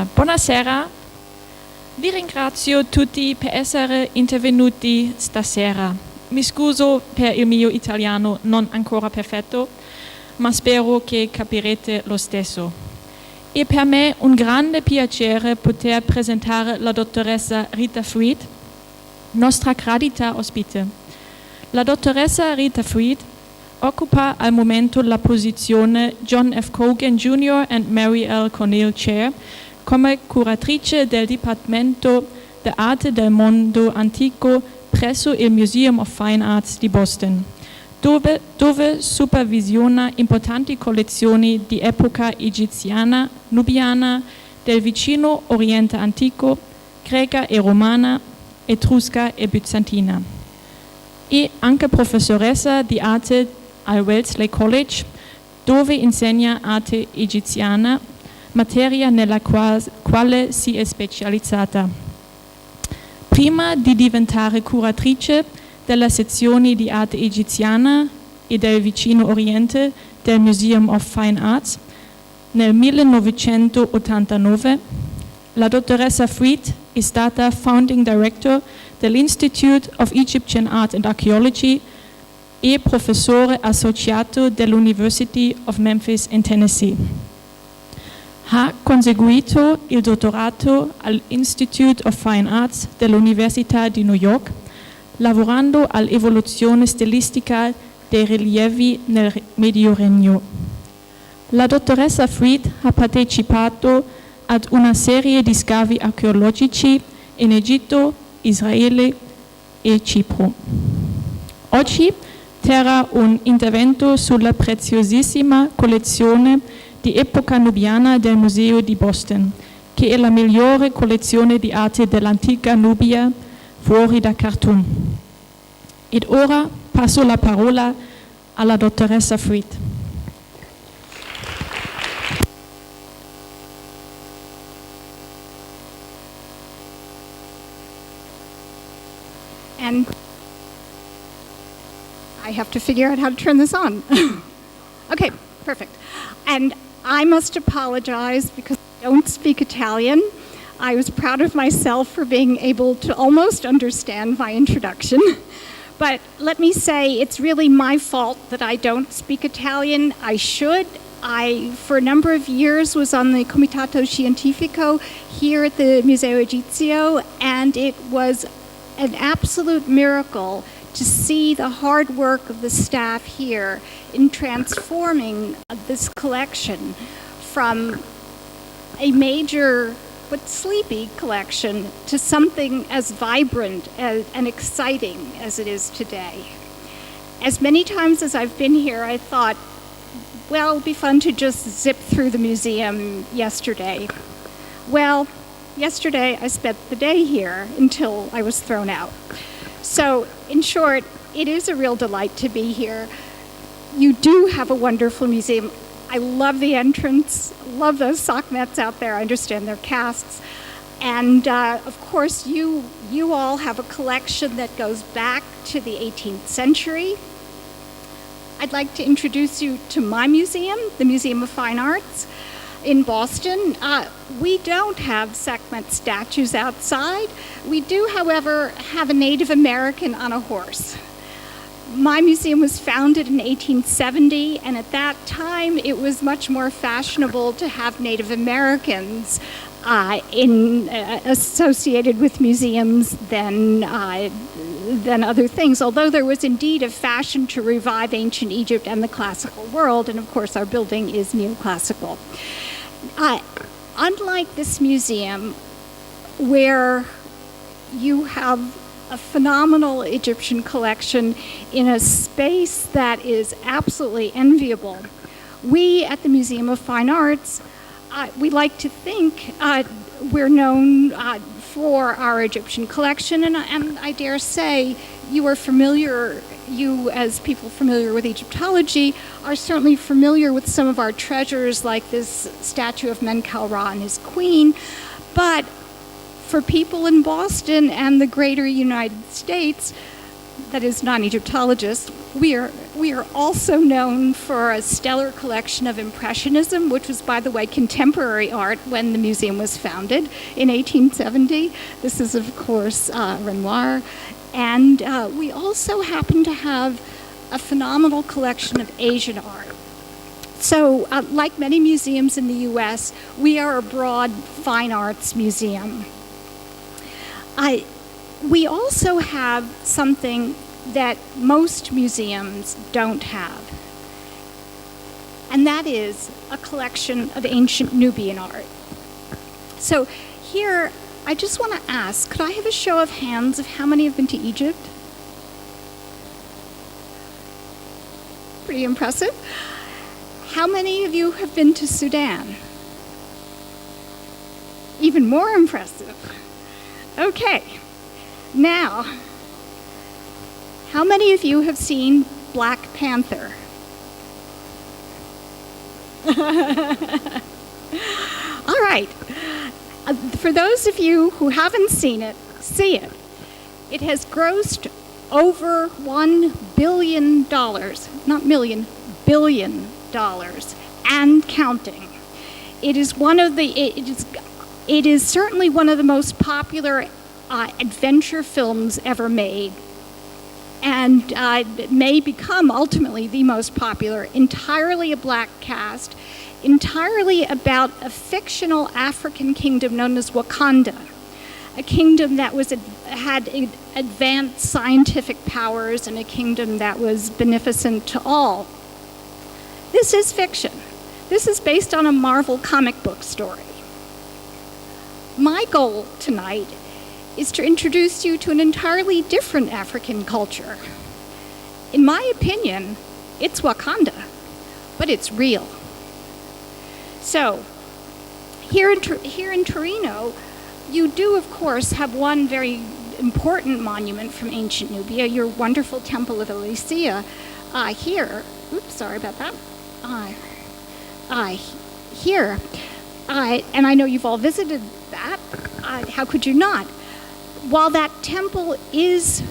Buonasera, vi ringrazio tutti per essere intervenuti stasera. Mi scuso per il mio italiano non ancora perfetto, ma spero che capirete lo stesso. È per me un grande piacere poter presentare la dottoressa Rita Freed, nostra gradita ospite. La dottoressa Rita Freed occupa al momento la posizione John F. Cogan Jr. and Mary L. Cornell Chair come curatrice del Dipartimento di Arte del Mondo Antico presso il Museum of Fine Arts di Boston, dove supervisiona importanti collezioni di epoca egiziana, nubiana, del vicino Oriente Antico, greca e romana, etrusca e bizantina. È anche professoressa di arte al Wellesley College, dove insegna arte egiziana, materia nella quale si è specializzata. Prima di diventare curatrice della sezione di arte egiziana e del vicino Oriente del Museum of Fine Arts, nel 1989, la dottoressa Freed è stata founding director dell'Institute of Egyptian Art and Archaeology e professore associato dell'University of Memphis in Tennessee. Ha conseguito il dottorato all'Institute of Fine Arts dell'Università di New York, lavorando all'evoluzione stilistica dei rilievi nel Medio Regno. La dottoressa Freed ha partecipato ad una serie di scavi archeologici in Egitto, Israele e Cipro. Oggi terrà un intervento sulla preziosissima collezione di epoca nubiana del Museo di Boston, che è la migliore collezione di arte dell'antica Nubia fuori da Khartum. Ed ora passo la parola alla dottoressa Freed. And I have to figure out how to turn this on. Okay, perfect. And I must apologize because I don't speak Italian. I was proud of myself for being able to almost understand my introduction. But let me say, it's really my fault that I don't speak Italian. I should. I, for a number of years, was on the Comitato Scientifico here at the Museo Egizio, and it was an absolute miracle to see the hard work of the staff here in transforming this collection from a major but sleepy collection to something as vibrant and exciting as it is today. As many times as I've been here, I thought, well, it'd be fun to just zip through the museum yesterday. Well, yesterday I spent the day here until I was thrown out. So, in short, it is a real delight to be here. You do have a wonderful museum. I love the entrance, love those sock mats out there. I understand they're casts. And of course, you all have a collection that goes back to the 18th century. I'd like to introduce you to my museum, the Museum of Fine Arts in Boston. We don't have Sekhmet statues outside. We do, however, have a Native American on a horse. My museum was founded in 1870, and at that time it was much more fashionable to have Native Americans associated with museums than other things, although there was indeed a fashion to revive ancient Egypt and the classical world, and of course our building is neoclassical. Unlike this museum, where you have a phenomenal Egyptian collection in a space that is absolutely enviable, we at the Museum of Fine Arts, we like to think we're known for our Egyptian collection, and I dare say you are familiar, you as people familiar with Egyptology, are certainly familiar with some of our treasures like this statue of Menkaura and his queen, but for people in Boston and the greater United States, that is non-Egyptologists, we We are also known for a stellar collection of Impressionism, which was, by the way, contemporary art when the museum was founded in 1870. This is, of course, Renoir. And we also happen to have a phenomenal collection of Asian art. So, like many museums in the US, we are a broad fine arts museum. We also have something that most museums don't have, and that is a collection of ancient Nubian art. So here, I just want to ask, could I have a show of hands of how many have been to Egypt? Pretty impressive. How many of you have been to Sudan? Even more impressive. Okay, now, how many of you have seen Black Panther? All right. For those of you who haven't seen it, see it. It has grossed over $1 billion, not million, $1 billion, and counting. It is certainly one of the most popular adventure films ever made, and may become ultimately the most popular. Entirely a black cast, entirely about a fictional African kingdom known as Wakanda, a kingdom that had advanced scientific powers and a kingdom that was beneficent to all. This is fiction. This is based on a Marvel comic book story. My goal tonight is to introduce you to an entirely different African culture. In my opinion, it's Wakanda, but it's real. So, here in Torino, you do, of course, have one very important monument from ancient Nubia, your wonderful Temple of Elisea. Here, oops, sorry about that. Here, and I know you've all visited that. How could you not? While that temple is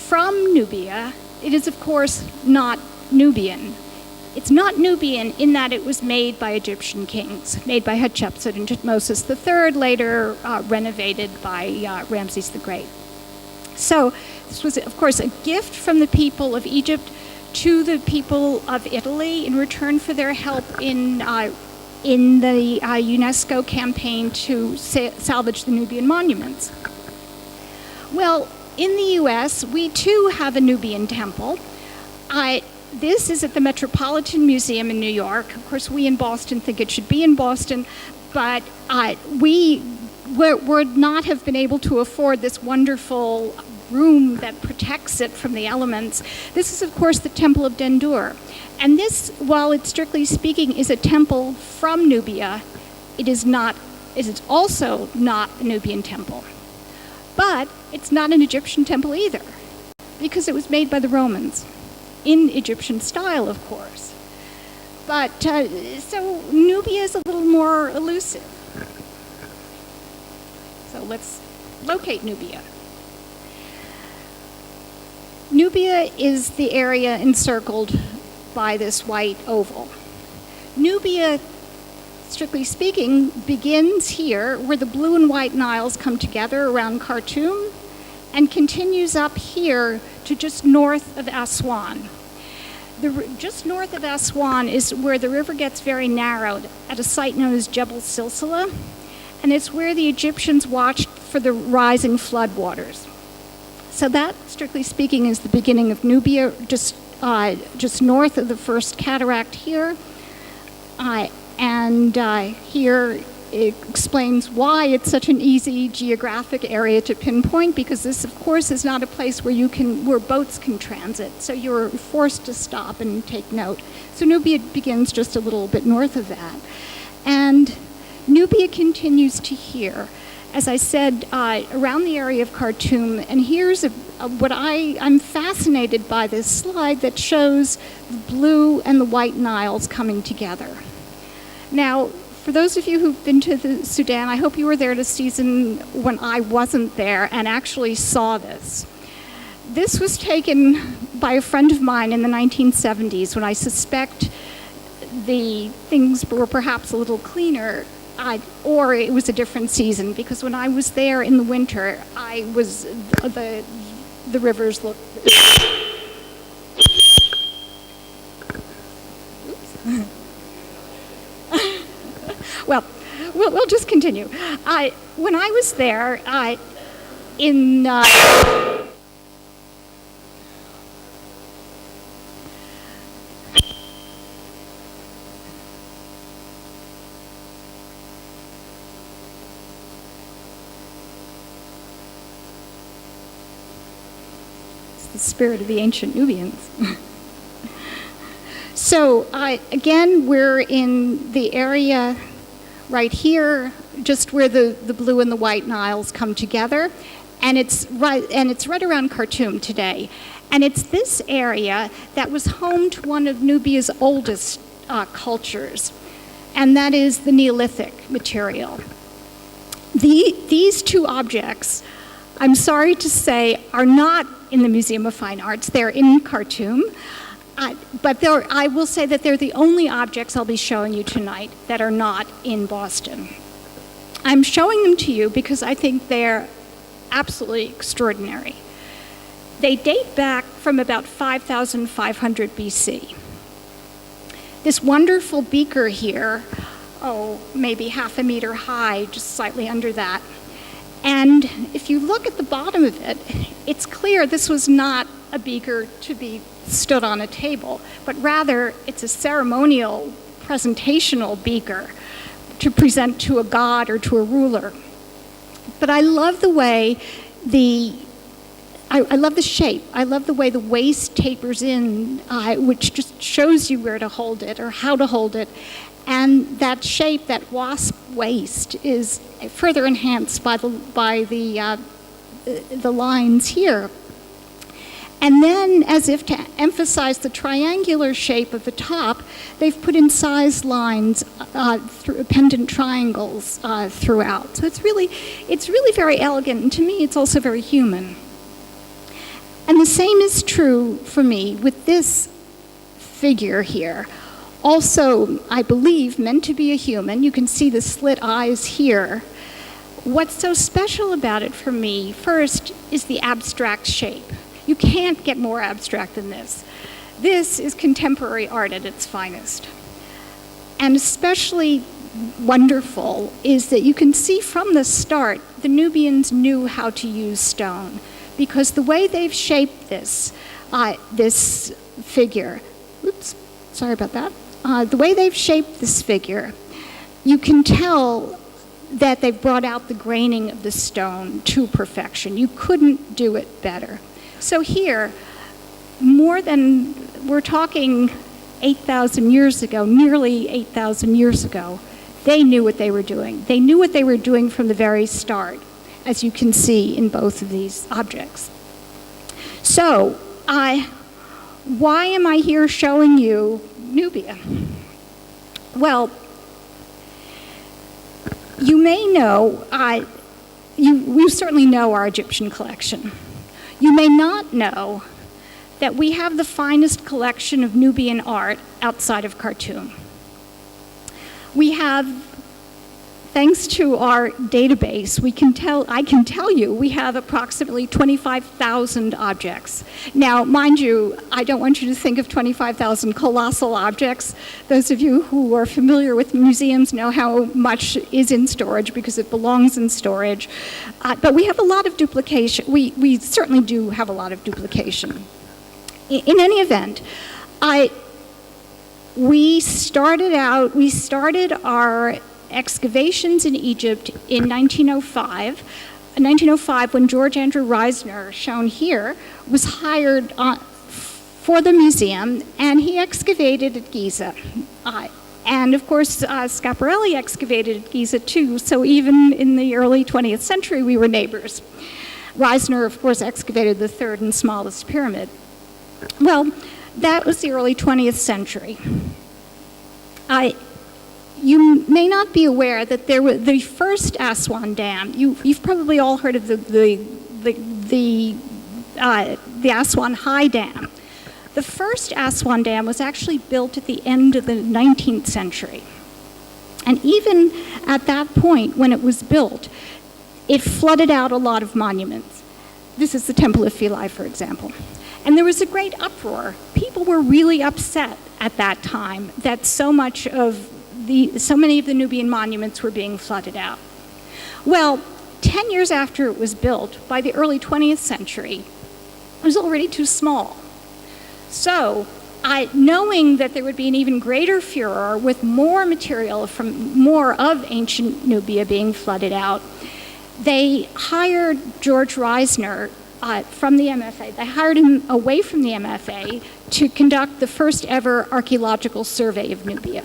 from Nubia, it is, of course, not Nubian. It's not Nubian in that it was made by Egyptian kings, made by Hatshepsut and Tutmosis III, later renovated by Ramses the Great. So this was, of course, a gift from the people of Egypt to the people of Italy in return for their help in the UNESCO campaign to salvage the Nubian monuments. Well, in the US, we too have a Nubian temple. This is at the Metropolitan Museum in New York. Of course, we in Boston think it should be in Boston, but we would not have been able to afford this wonderful room that protects it from the elements. This is, of course, the Temple of Dendur. And this, while it strictly speaking is a temple from Nubia, it is also not a Nubian temple. But it's not an Egyptian temple either, because it was made by the Romans, in Egyptian style, of course. But, so Nubia is a little more elusive. So let's locate Nubia. Nubia is the area encircled by this white oval. Nubia, strictly speaking, begins here where the blue and white Niles come together around Khartum and continues up here to just north of Aswan. Just north of Aswan is where the river gets very narrowed at a site known as Jebel Silsila, and it's where the Egyptians watched for the rising floodwaters. So that, strictly speaking, is the beginning of Nubia, just north of the first cataract here. Here it explains why it's such an easy geographic area to pinpoint, because this, of course, is not a place where boats can transit. So you're forced to stop and take note. So Nubia begins just a little bit north of that. And Nubia continues to here, as I said, around the area of Khartoum. And here's I'm fascinated by this slide that shows the blue and the white Niles coming together. Now, for those of you who've been to the Sudan, I hope you were there at a season when I wasn't there and actually saw this. This was taken by a friend of mine in the 1970s when I suspect the things were perhaps a little cleaner, or it was a different season, because when I was there in the winter, the rivers looked. Oops. Well, we'll just continue. When I was there, the spirit of the ancient Nubians. So again, we're in the area right here, just where the blue and the white Niles come together, and it's right around Khartoum today. And it's this area that was home to one of Nubia's oldest cultures, and that is the Neolithic material. These two objects, I'm sorry to say, are not in the Museum of Fine Arts. They're in Khartoum. But I will say that they're the only objects I'll be showing you tonight that are not in Boston. I'm showing them to you because I think they're absolutely extraordinary. They date back from about 5,500 BC. This wonderful beaker here, maybe half a meter high, just slightly under that. And if you look at the bottom of it, it's clear this was not a beaker to be stood on a table, but rather it's a ceremonial, presentational beaker to present to a god or to a ruler. But I love the way I love the shape. I love the way the waist tapers in, which just shows you where to hold it or how to hold it. And that shape, that wasp waist, is further enhanced by the lines here. And then, as if to emphasize the triangular shape of the top, they've put incised lines, pendant triangles throughout. So it's really very elegant, and to me, it's also very human. And the same is true for me with this figure here. Also, I believe, meant to be a human. You can see the slit eyes here. What's so special about it for me, first, is the abstract shape. You can't get more abstract than this. This is contemporary art at its finest. And especially wonderful is that you can see from the start, the Nubians knew how to use stone, because the way they've shaped this figure, oops, sorry about that. The way they've shaped this figure, you can tell that they've brought out the graining of the stone to perfection. You couldn't do it better. So here, we're talking 8,000 years ago, nearly 8,000 years ago, they knew what they were doing. They knew what they were doing from the very start, as you can see in both of these objects. So, why am I here showing you Nubia? Well, you may know, you certainly know our Egyptian collection. You may not know that we have the finest collection of Nubian art outside of Khartoum. We have, thanks to our database, I can tell you we have approximately 25,000 objects. Now, mind you, I don't want you to think of 25,000 colossal objects. Those of you who are familiar with museums know how much is in storage because it belongs in storage. But we have a lot of duplication. We certainly do have a lot of duplication. In any event, we started our excavations in Egypt in 1905. In 1905, when George Andrew Reisner, shown here, was hired for the museum, and he excavated at Giza. And of course, Schiaparelli excavated at Giza too, so even in the early 20th century, we were neighbors. Reisner, of course, excavated the third and smallest pyramid. Well, that was the early 20th century. You may not be aware that there was the first Aswan Dam. You've probably all heard of the Aswan High Dam. The first Aswan Dam was actually built at the end of the 19th century. And even at that point, when it was built, it flooded out a lot of monuments. This is the Temple of Philae, for example. And there was a great uproar. People were really upset at that time that so many of the Nubian monuments were being flooded out. Well, 10 years after it was built, by the early 20th century, it was already too small. So, knowing that there would be an even greater furor with more material from more of ancient Nubia being flooded out, they hired George Reisner from the MFA. They hired him away from the MFA to conduct the first ever archaeological survey of Nubia.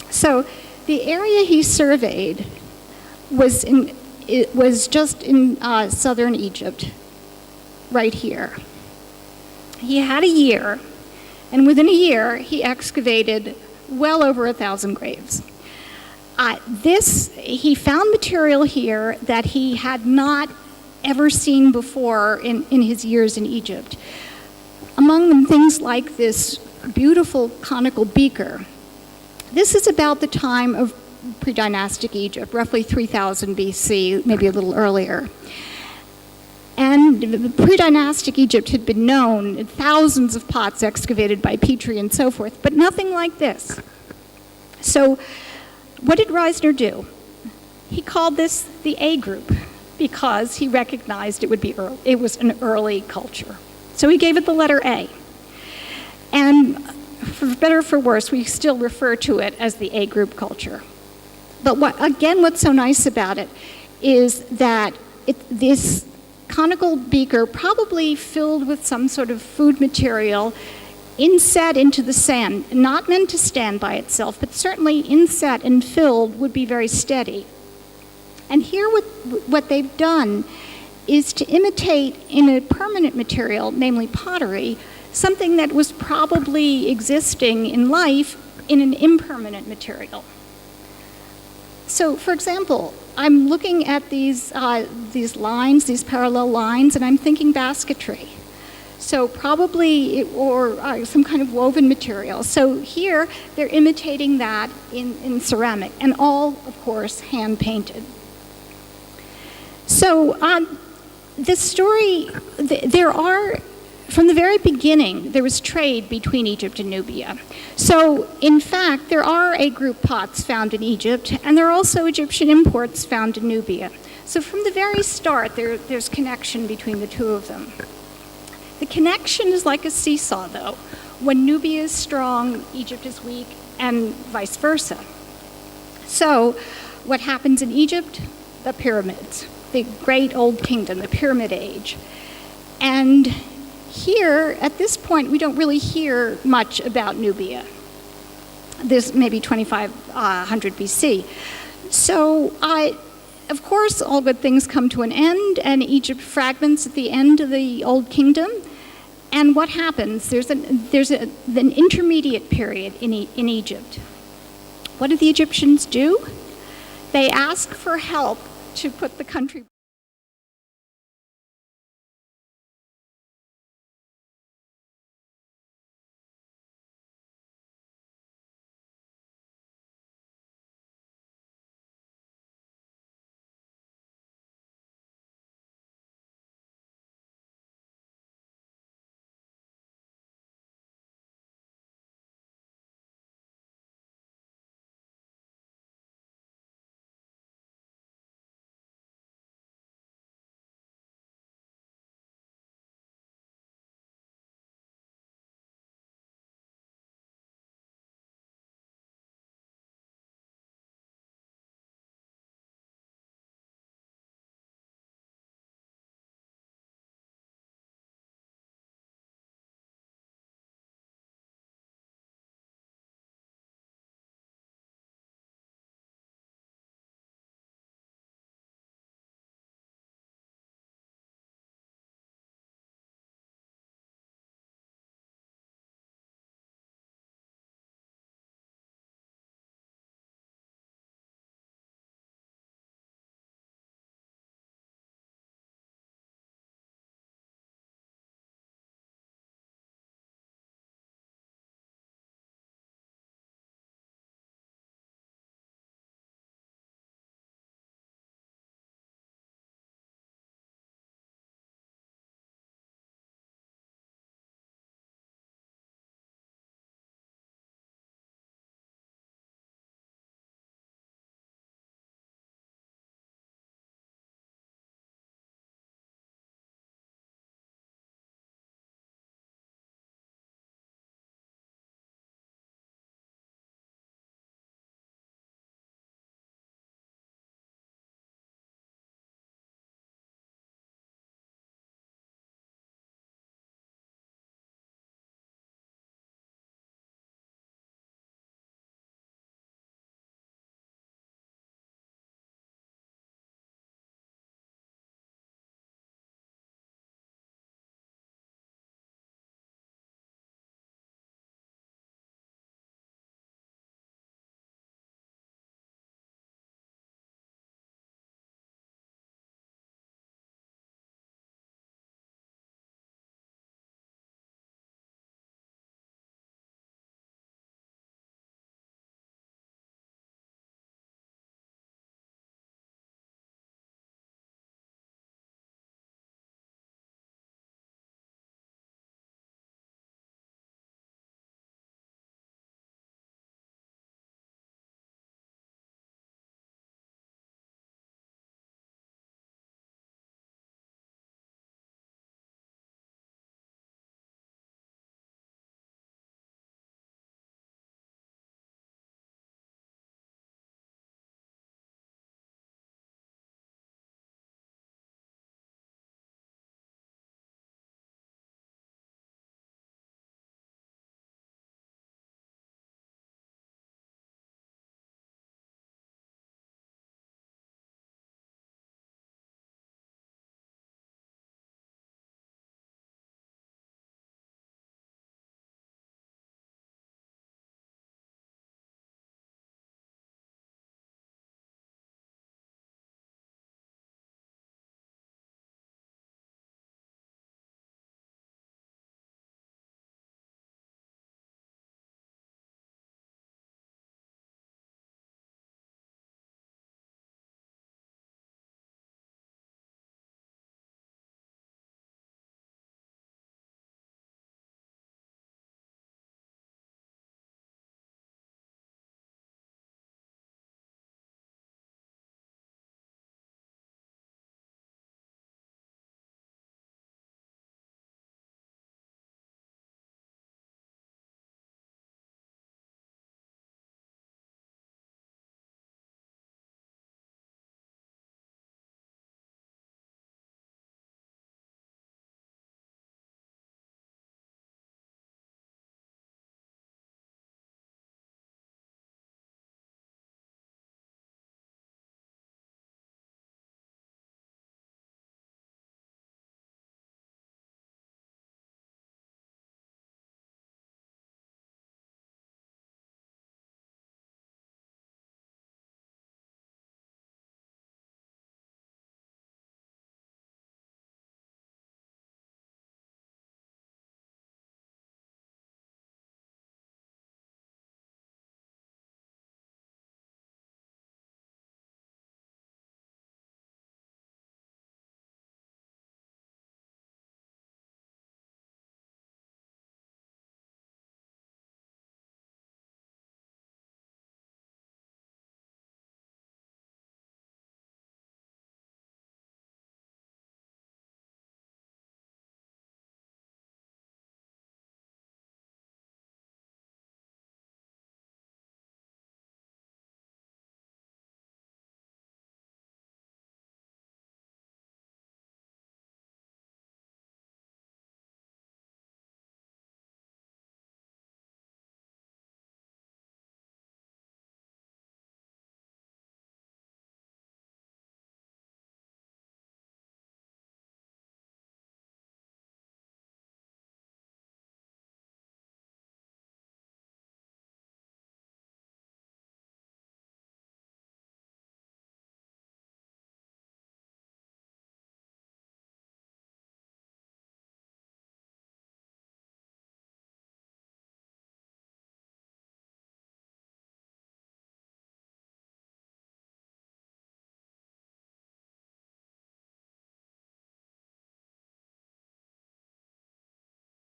So the area he surveyed was just in southern Egypt, right here. He had a year, and within a year, he excavated well over 1,000 graves. He found material here that he had not ever seen before in his years in Egypt. Among them, things like this beautiful conical beaker. This is about the time of pre-dynastic Egypt, roughly 3000 BC, maybe a little earlier. And pre-dynastic Egypt had been known, thousands of pots excavated by Petrie and so forth, but nothing like this. So what did Reisner do? He called this the A group because he recognized it was an early culture. So he gave it the letter A. And for better or for worse, we still refer to it as the A group culture. But what's so nice about it is that this conical beaker, probably filled with some sort of food material, inset into the sand, not meant to stand by itself, but certainly inset and filled would be very steady. And here what they've done is to imitate in a permanent material, namely pottery, something that was probably existing in life in an impermanent material. So, for example, I'm looking at these lines, these parallel lines, and I'm thinking basketry. So probably, or some kind of woven material. So here, they're imitating that in ceramic, and all, of course, hand-painted. So the story, from the very beginning, there was trade between Egypt and Nubia. So, in fact, there are A group pots found in Egypt, and there are also Egyptian imports found in Nubia. So from the very start, there's connection between the two of them. The connection is like a seesaw, though. When Nubia is strong, Egypt is weak, and vice versa. So, what happens in Egypt? The pyramids, the great old kingdom, the pyramid age. And here, at this point, we don't really hear much about Nubia. This may be 2500 BC. So, of course, all good things come to an end, and Egypt fragments at the end of the Old Kingdom. And what happens? There's an intermediate period in Egypt. What do the Egyptians do? They ask for help to put the country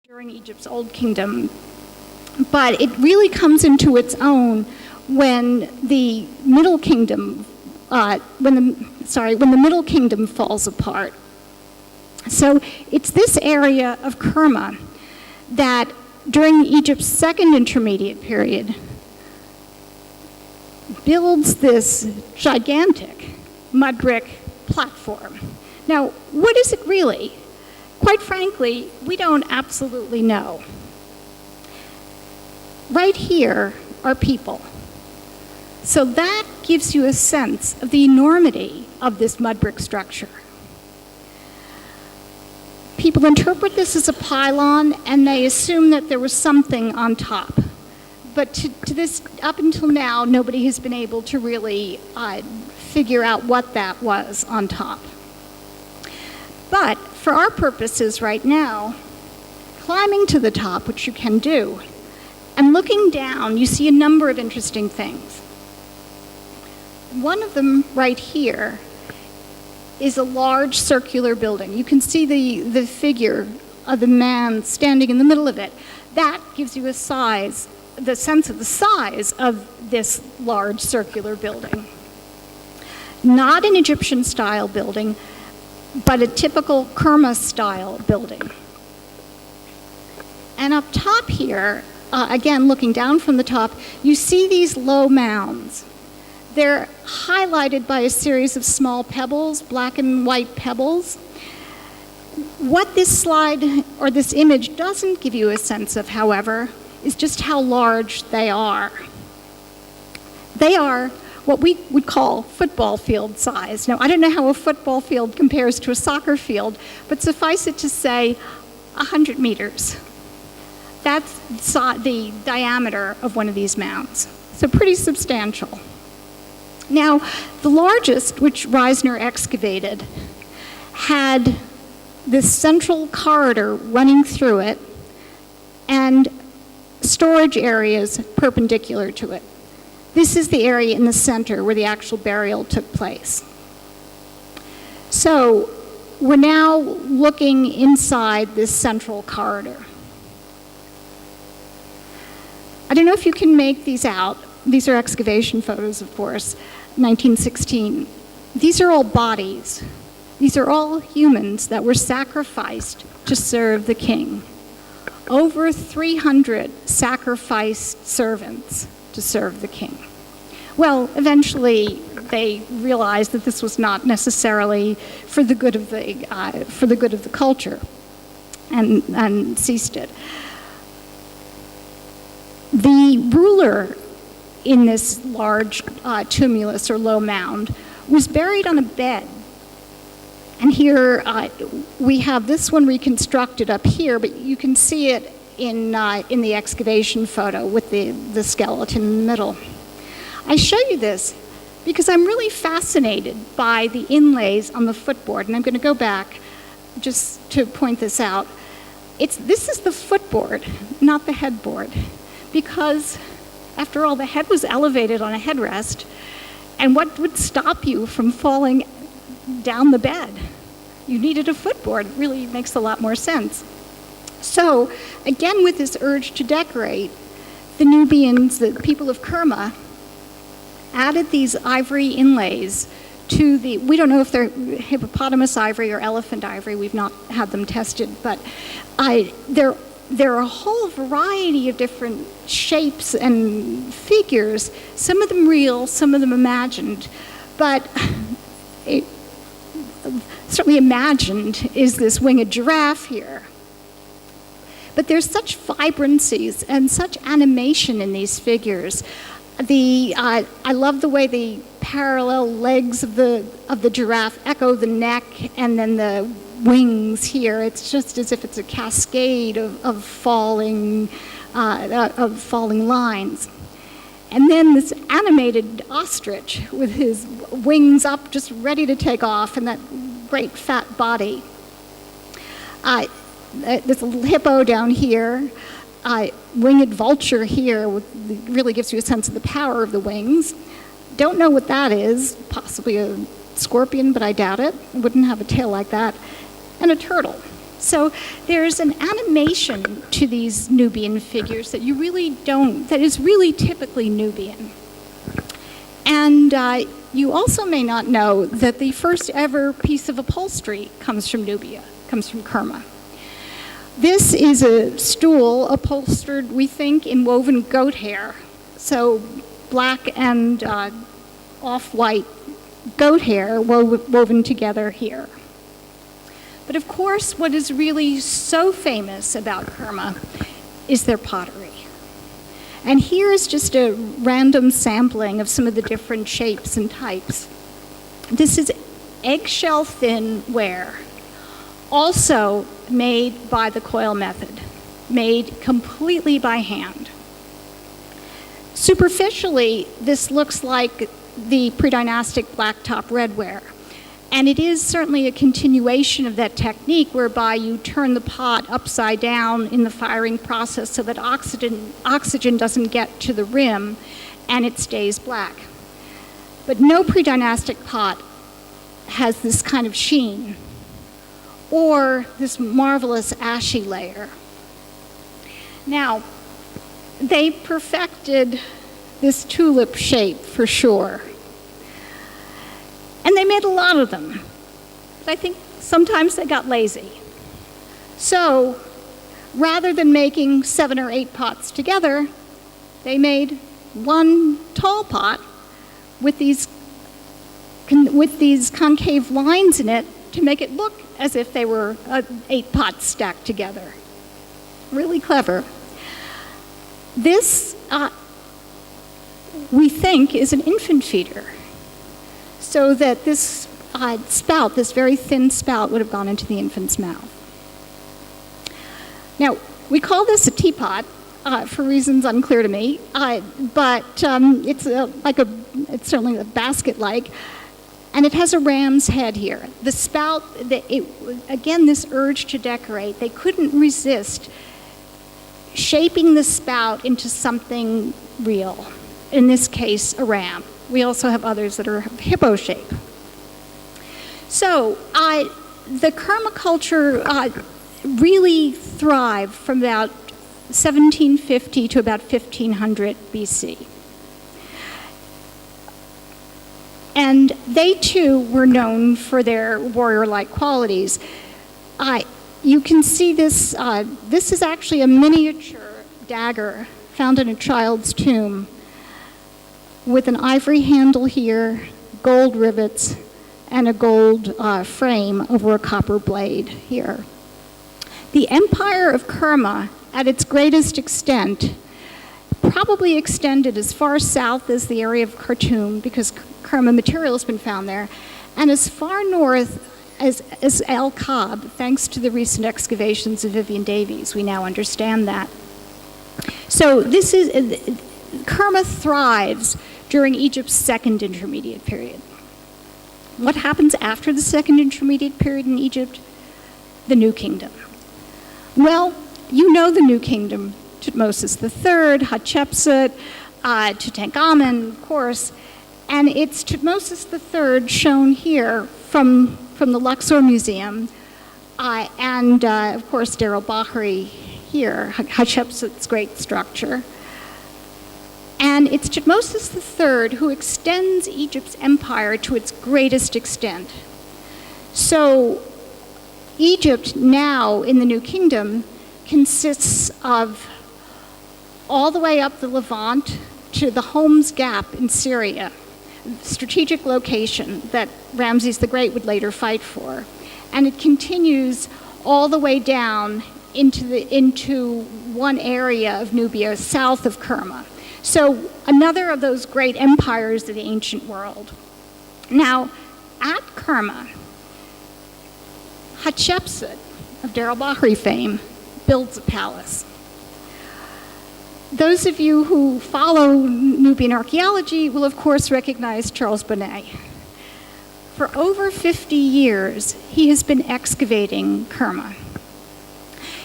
during Egypt's Old Kingdom, but it really comes into its own when the Middle Kingdom, when the Middle Kingdom falls apart. So it's this area of Kerma that during Egypt's second intermediate period builds this gigantic mud brick platform. Now, what is it really? Quite frankly, we don't absolutely know. Right here are people. So that gives you a sense of the enormity of this mud brick structure. People interpret this as a pylon, and they assume that there was something on top. But to this, up until now, nobody has been able to really figure out what that was on top. But for our purposes right now, climbing to the top, which you can do, and looking down, you see a number of interesting things. One of them right here is a large circular building. You can see the figure of the man standing in the middle of it. That gives you the sense of the size of this large circular building. Not an Egyptian-style building, but a typical Kerma-style building. And up top here, again, looking down from the top, you see these low mounds. They're highlighted by a series of small pebbles, black and white pebbles. What this slide or this image doesn't give you a sense of, however, is just how large they are. They are what we would call football field size. Now, I don't know how a football field compares to a soccer field, but suffice it to say 100 meters. That's the diameter of one of these mounds. So pretty substantial. Now, the largest, which Reisner excavated, had this central corridor running through it and storage areas perpendicular to it. This is the area in the center where the actual burial took place. So we're now looking inside this central corridor. I don't know if you can make these out. These are excavation photos, of course, 1916. These are all bodies. These are all humans that were sacrificed to serve the king. Over 300 sacrificed servants to serve the king. Well, eventually they realized that this was not necessarily for the good of the culture, and ceased it. The ruler in this large tumulus or low mound was buried on a bed. And here we have this one reconstructed up here, but you can see it in the excavation photo with the skeleton in the middle. I show you this because I'm really fascinated by the inlays on the footboard, and I'm going to go back just to point this out. This is the footboard, not the headboard, because after all, the head was elevated on a headrest, and what would stop you from falling down the bed? You needed a footboard. It really makes a lot more sense. So, again, with this urge to decorate, the Nubians, the people of Kerma, added these ivory inlays to we don't know if they're hippopotamus ivory or elephant ivory. We've not had them tested, but there are a whole variety of different shapes and figures, some of them real, some of them imagined, but certainly imagined is this winged giraffe here. But there's such vibrancies and such animation in these figures. I love the way the parallel legs of the giraffe echo the neck, and then the wings here. It's just as if it's a cascade of falling lines. And then this animated ostrich with his wings up, just ready to take off, and that great fat body. There's a little hippo down here. Winged vulture here really gives you a sense of the power of the wings. Don't know what that is. Possibly a scorpion, but I doubt it. It wouldn't have a tail like that. And a turtle. So there's an animation to these Nubian figures that that is really typically Nubian. And you also may not know that the first ever piece of upholstery comes from Nubia, comes from Kerma. This is a stool upholstered, we think, in woven goat hair. So black and off-white goat hair woven together here. But of course, what is really so famous about Kerma is their pottery. And here is just a random sampling of some of the different shapes and types. This is eggshell thin ware, also made by the coil method, made completely by hand. Superficially, this looks like the pre-dynastic blacktop redware. And it is certainly a continuation of that technique whereby you turn the pot upside down in the firing process so that oxygen doesn't get to the rim and it stays black. But no pre-dynastic pot has this kind of sheen or this marvelous ashy layer. Now, they perfected this tulip shape for sure. And they made a lot of them. But I think sometimes they got lazy. So rather than making 7 or 8 pots together, they made one tall pot with these concave lines in it to make it look as if they were 8 pots stacked together. Really clever. This, we think, is an infant feeder. So that this spout, this very thin spout, would have gone into the infant's mouth. Now, we call this a teapot for reasons unclear to me, but it's certainly a basket-like, and it has a ram's head here. The spout, again, this urge to decorate, they couldn't resist shaping the spout into something real, in this case, a ram. We also have others that are hippo shape. So the Kerma culture really thrived from about 1750 to about 1500 BC. And they too were known for their warrior-like qualities. You can see this, this is actually a miniature dagger found in a child's tomb, with an ivory handle here, gold rivets, and a gold frame over a copper blade here. The empire of Kerma, at its greatest extent, probably extended as far south as the area of Khartum, because Kerma material has been found there, and as far north as El Kab, thanks to the recent excavations of Vivian Davies. We now understand that. So Kerma thrives during Egypt's second intermediate period. What happens after the second intermediate period in Egypt? The New Kingdom. Well, you know the New Kingdom, Tutmosis III, Hatshepsut, Tutankhamun, of course, and it's Tutmosis III shown here from the Luxor Museum, and of course Deir el-Bahri here, Hatshepsut's great structure. And it's Tutmosis III who extends Egypt's empire to its greatest extent. So Egypt now in the New Kingdom consists of all the way up the Levant to the Homs Gap in Syria, strategic location that Ramses the Great would later fight for. And it continues all the way down into one area of Nubia south of Kerma. So another of those great empires of the ancient world. Now, at Kerma, Hatshepsut of Deir el-Bahri fame builds a palace. Those of you who follow Nubian archaeology will of course recognize Charles Bonnet. For over 50 years, he has been excavating Kerma.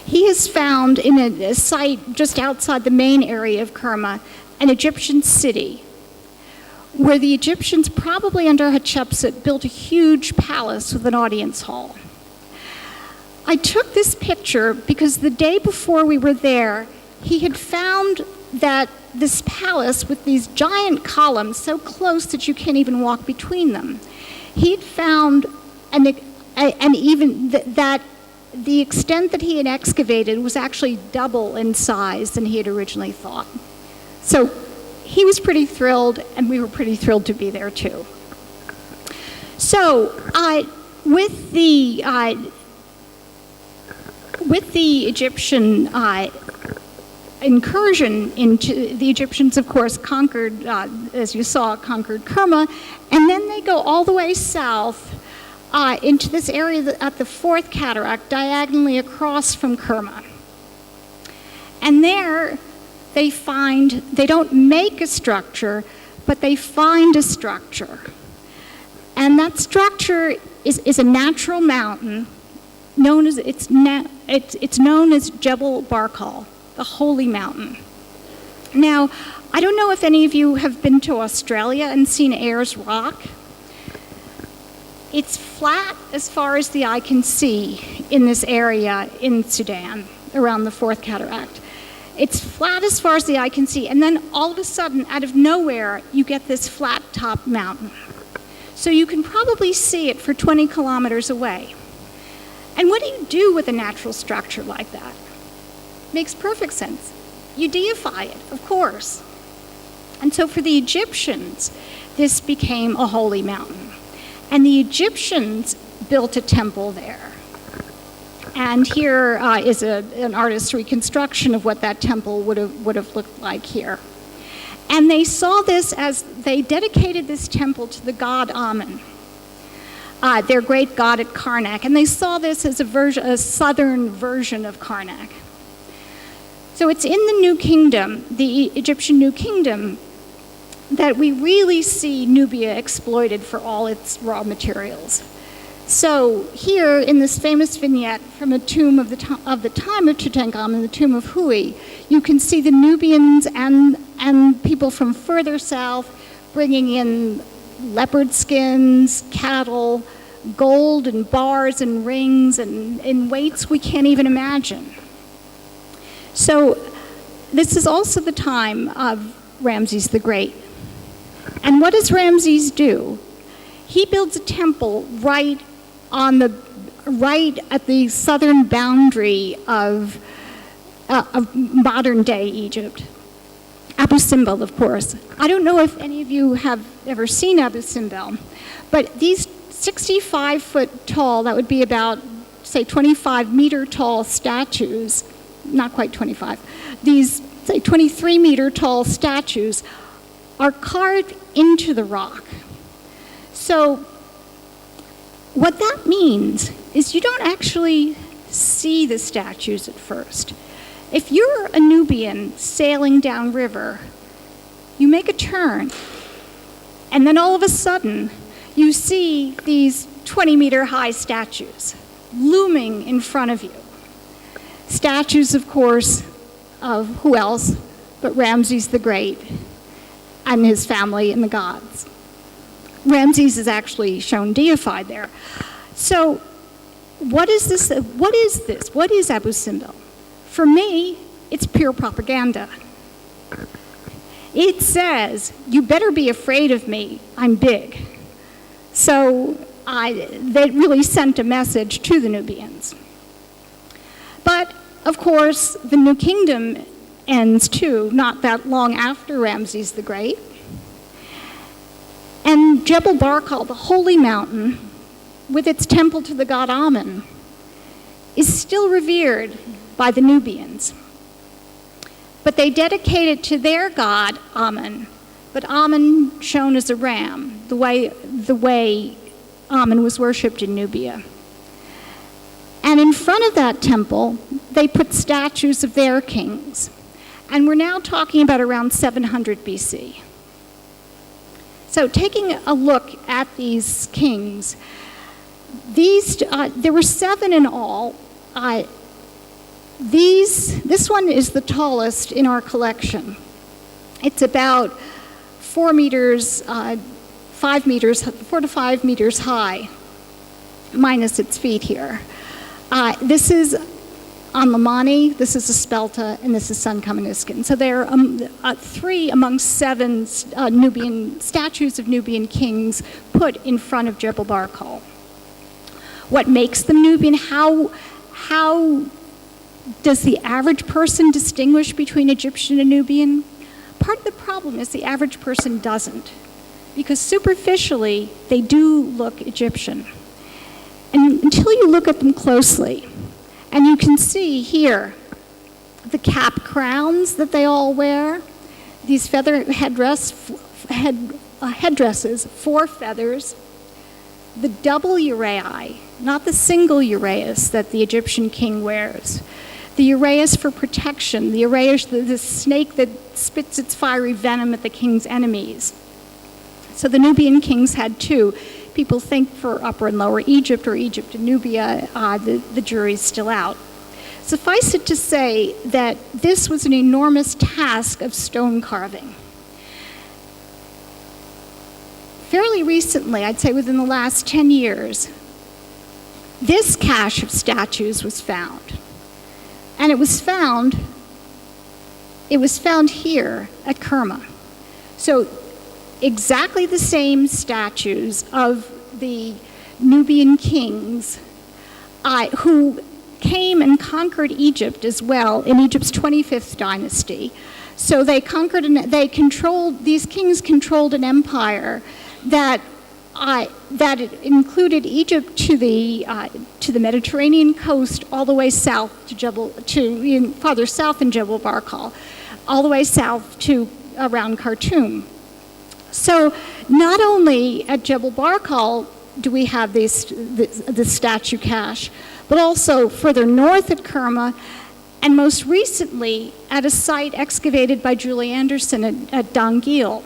He has found in a site just outside the main area of Kerma an Egyptian city where the Egyptians, probably under Hatshepsut, built a huge palace with an audience hall. I took this picture because the day before we were there, he had found that this palace with these giant columns so close that you can't even walk between them, he'd found that the extent that he had excavated was actually double in size than he had originally thought. So he was pretty thrilled, and we were pretty thrilled to be there too. So with the Egyptian incursion into the Egyptians, of course, conquered, as you saw, conquered Kerma, and then they go all the way south into this area at the fourth cataract, diagonally across from Kerma. And there they don't make a structure, but they find a structure. And that structure is a natural mountain known as, it's known as Jebel Barkal, the Holy Mountain. Now, I don't know if any of you have been to Australia and seen Ayers Rock. It's flat as far as the eye can see in this area in Sudan, around the fourth cataract. It's flat as far as the eye can see, and then all of a sudden, out of nowhere, you get this flat top mountain. So you can probably see it for 20 kilometers away. And what do you do with a natural structure like that? Makes perfect sense. You deify it, of course. And so for the Egyptians, this became a holy mountain. And the Egyptians built a temple there. And here is an artist's reconstruction of what that temple would have looked like here. And they saw this as, they dedicated this temple to the god Amun, their great god at Karnak. And they saw this as a southern version of Karnak. So it's in the New Kingdom, the Egyptian New Kingdom, that we really see Nubia exploited for all its raw materials. So here in this famous vignette from a tomb of the time of Tutankhamun, the tomb of Hui, you can see the Nubians and people from further south bringing in leopard skins, cattle, gold and bars and rings and in weights we can't even imagine. So this is also the time of Ramses the Great. And what does Ramses do? He builds a temple right at the southern boundary of modern day Egypt. Abu Simbel, of course. I don't know if any of you have ever seen Abu Simbel, but these 65-foot tall, that would be about, say, 25-meter tall statues, not quite 25, these, say, 23-meter tall statues are carved into the rock. So what that means is you don't actually see the statues at first. If you're a Nubian sailing downriver, you make a turn, and then all of a sudden, you see these 20-meter high statues looming in front of you. Statues, of course, of who else but Ramses the Great and his family and the gods. Ramses is actually shown deified there. So what is this? What is this? What is Abu Simbel? For me, it's pure propaganda. It says, you better be afraid of me, I'm big. So they really sent a message to the Nubians. But, of course, the New Kingdom ends too, not that long after Ramses the Great. And Jebel Barkal, the holy mountain, with its temple to the god Amun, is still revered by the Nubians. But they dedicate it to their god, Amun, but Amun shown as a ram, the way Amun was worshipped in Nubia. And in front of that temple, they put statues of their kings. And we're now talking about around 700 BC. So taking a look at these kings, there were 7 in all. This one is the tallest in our collection. It's about 4 to 5 meters high, minus its feet here. This is Anlamani, this is Espelta, and this is Sun Kamaniskan. So there are 3 among 7 Nubian statues of Nubian kings put in front of Jebel Barkal. What makes them Nubian? How does the average person distinguish between Egyptian and Nubian? Part of the problem is the average person doesn't, because superficially they do look Egyptian. And until you look at them closely, and you can see here the cap crowns that they all wear, these feather headdresses, 4 feathers, the double uraei, not the single uraeus that the Egyptian king wears. The uraeus for protection, the uraeus, the snake that spits its fiery venom at the king's enemies. So the Nubian kings had 2. People think for Upper and Lower Egypt or Egypt and Nubia, the jury's still out. Suffice it to say that this was an enormous task of stone carving. Fairly recently, I'd say within the last 10 years, this cache of statues was found. And it was found here at Kerma. So exactly the same statues of the Nubian kings who came and conquered Egypt as well in Egypt's 25th dynasty. So these kings controlled an empire that included Egypt to the Mediterranean coast, all the way south farther south in Jebel Barkal, all the way south to around Khartum. So not only at Jebel Barkal do we have this statue cache, but also further north at Kerma, and most recently at a site excavated by Julie Anderson at Dangil.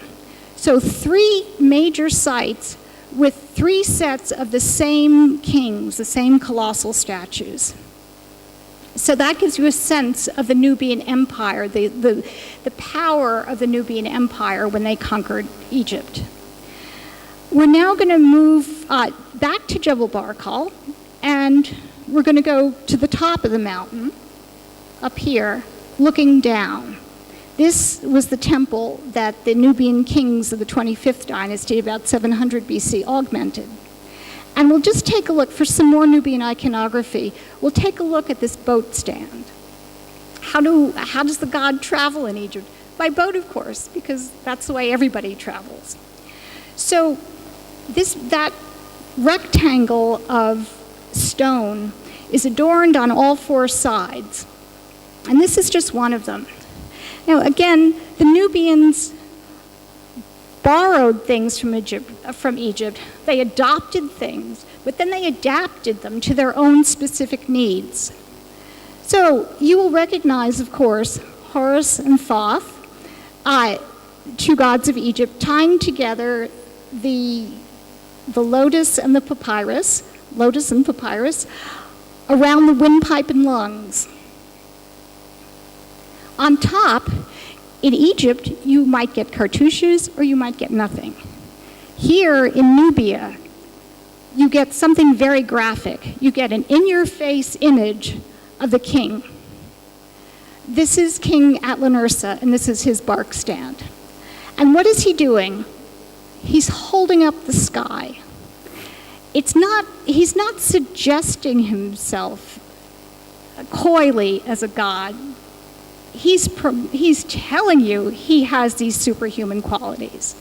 So 3 major sites with 3 sets of the same kings, the same colossal statues. So that gives you a sense of the Nubian Empire, the power of the Nubian Empire when they conquered Egypt. We're now going to move back to Jebel Barkal, and we're going to go to the top of the mountain, up here, looking down. This was the temple that the Nubian kings of the 25th dynasty, about 700 BC, augmented. And we'll just take a look, for some more Nubian iconography, we'll take a look at this boat stand. How does the god travel in Egypt? By boat, of course, because that's the way everybody travels. So that rectangle of stone is adorned on all 4 sides. And this is just one of them. Now, again, the Nubians borrowed things from Egypt. They adopted things, but then they adapted them to their own specific needs. So you will recognize, of course, Horus and Thoth, 2 gods of Egypt, tying together the lotus and papyrus around the windpipe and lungs. On top, in Egypt, you might get cartouches or you might get nothing. Here in Nubia, you get something very graphic. You get an in-your-face image of the king. This is King Atlanursa, and this is his bark stand. And what is he doing? He's holding up the sky. He's not suggesting himself coyly as a god. He's telling you he has these superhuman qualities.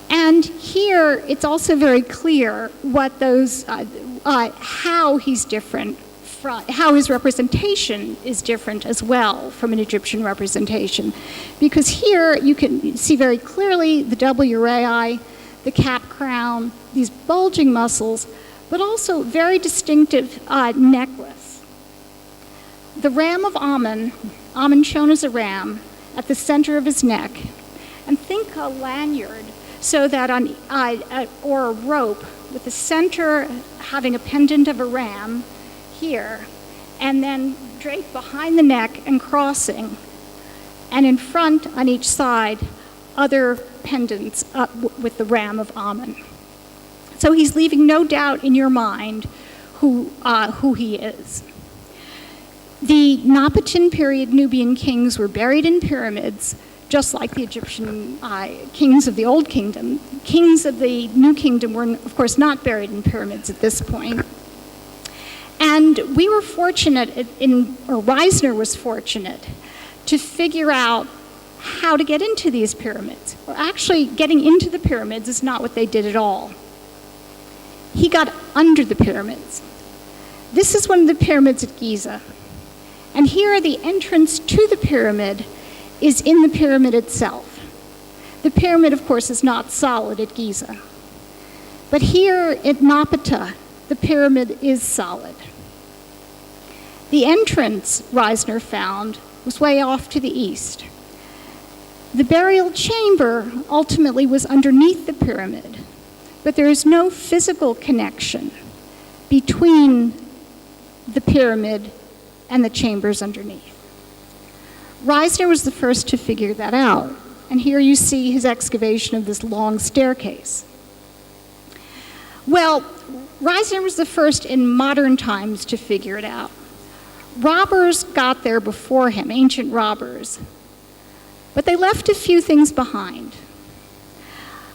And here, it's also very clear what how he's different, how his representation is different as well from an Egyptian representation. Because here, you can see very clearly the double uraei, the cap crown, these bulging muscles, but also very distinctive necklace. The ram of Amun shown as a ram, at the center of his neck, and think a lanyard, so that or a rope with the center having a pendant of a ram here, and then draped behind the neck and crossing, and in front on each side, other pendants with the ram of Amun. So he's leaving no doubt in your mind who he is. The Napatan period Nubian kings were buried in pyramids, just like the Egyptian kings of the Old Kingdom. Kings of the New Kingdom were, of course, not buried in pyramids at this point. And we were fortunate, or Reisner was fortunate, to figure out how to get into these pyramids. Or actually, getting into the pyramids is not what they did at all. He got under the pyramids. This is one of the pyramids at Giza. And here, the entrance to the pyramid is in the pyramid itself. The pyramid, of course, is not solid at Giza. But here at Napata, the pyramid is solid. The entrance, Reisner found, was way off to the east. The burial chamber ultimately was underneath the pyramid, but there is no physical connection between the pyramid and the chambers underneath. Reisner was the first to figure that out, and here you see his excavation of this long staircase. Well, Reisner was the first in modern times to figure it out. Robbers got there before him, ancient robbers, but they left a few things behind,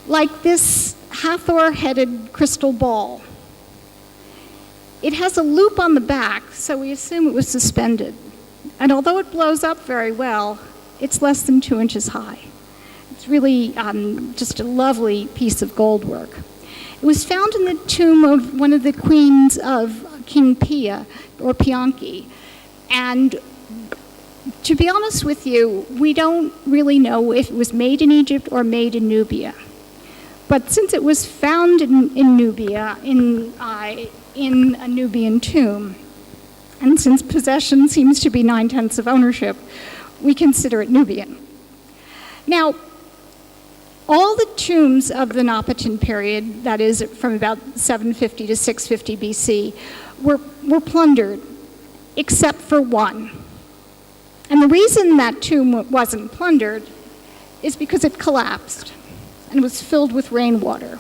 like this Hathor-headed crystal ball. It has a loop on the back, so we assume it was suspended. And although it blows up very well, it's less than 2 inches high. It's really just a lovely piece of gold work. It was found in the tomb of one of the queens of King Pia, or Pianki. And to be honest with you, we don't really know if it was made in Egypt or made in Nubia. But since it was found in Nubia, in a Nubian tomb, and since possession seems to be 9/10 of ownership, we consider it Nubian. Now, all the tombs of the Napatan period, that is from about 750 to 650 BC, were plundered, except for one. And the reason that tomb wasn't plundered is because it collapsed and was filled with rainwater.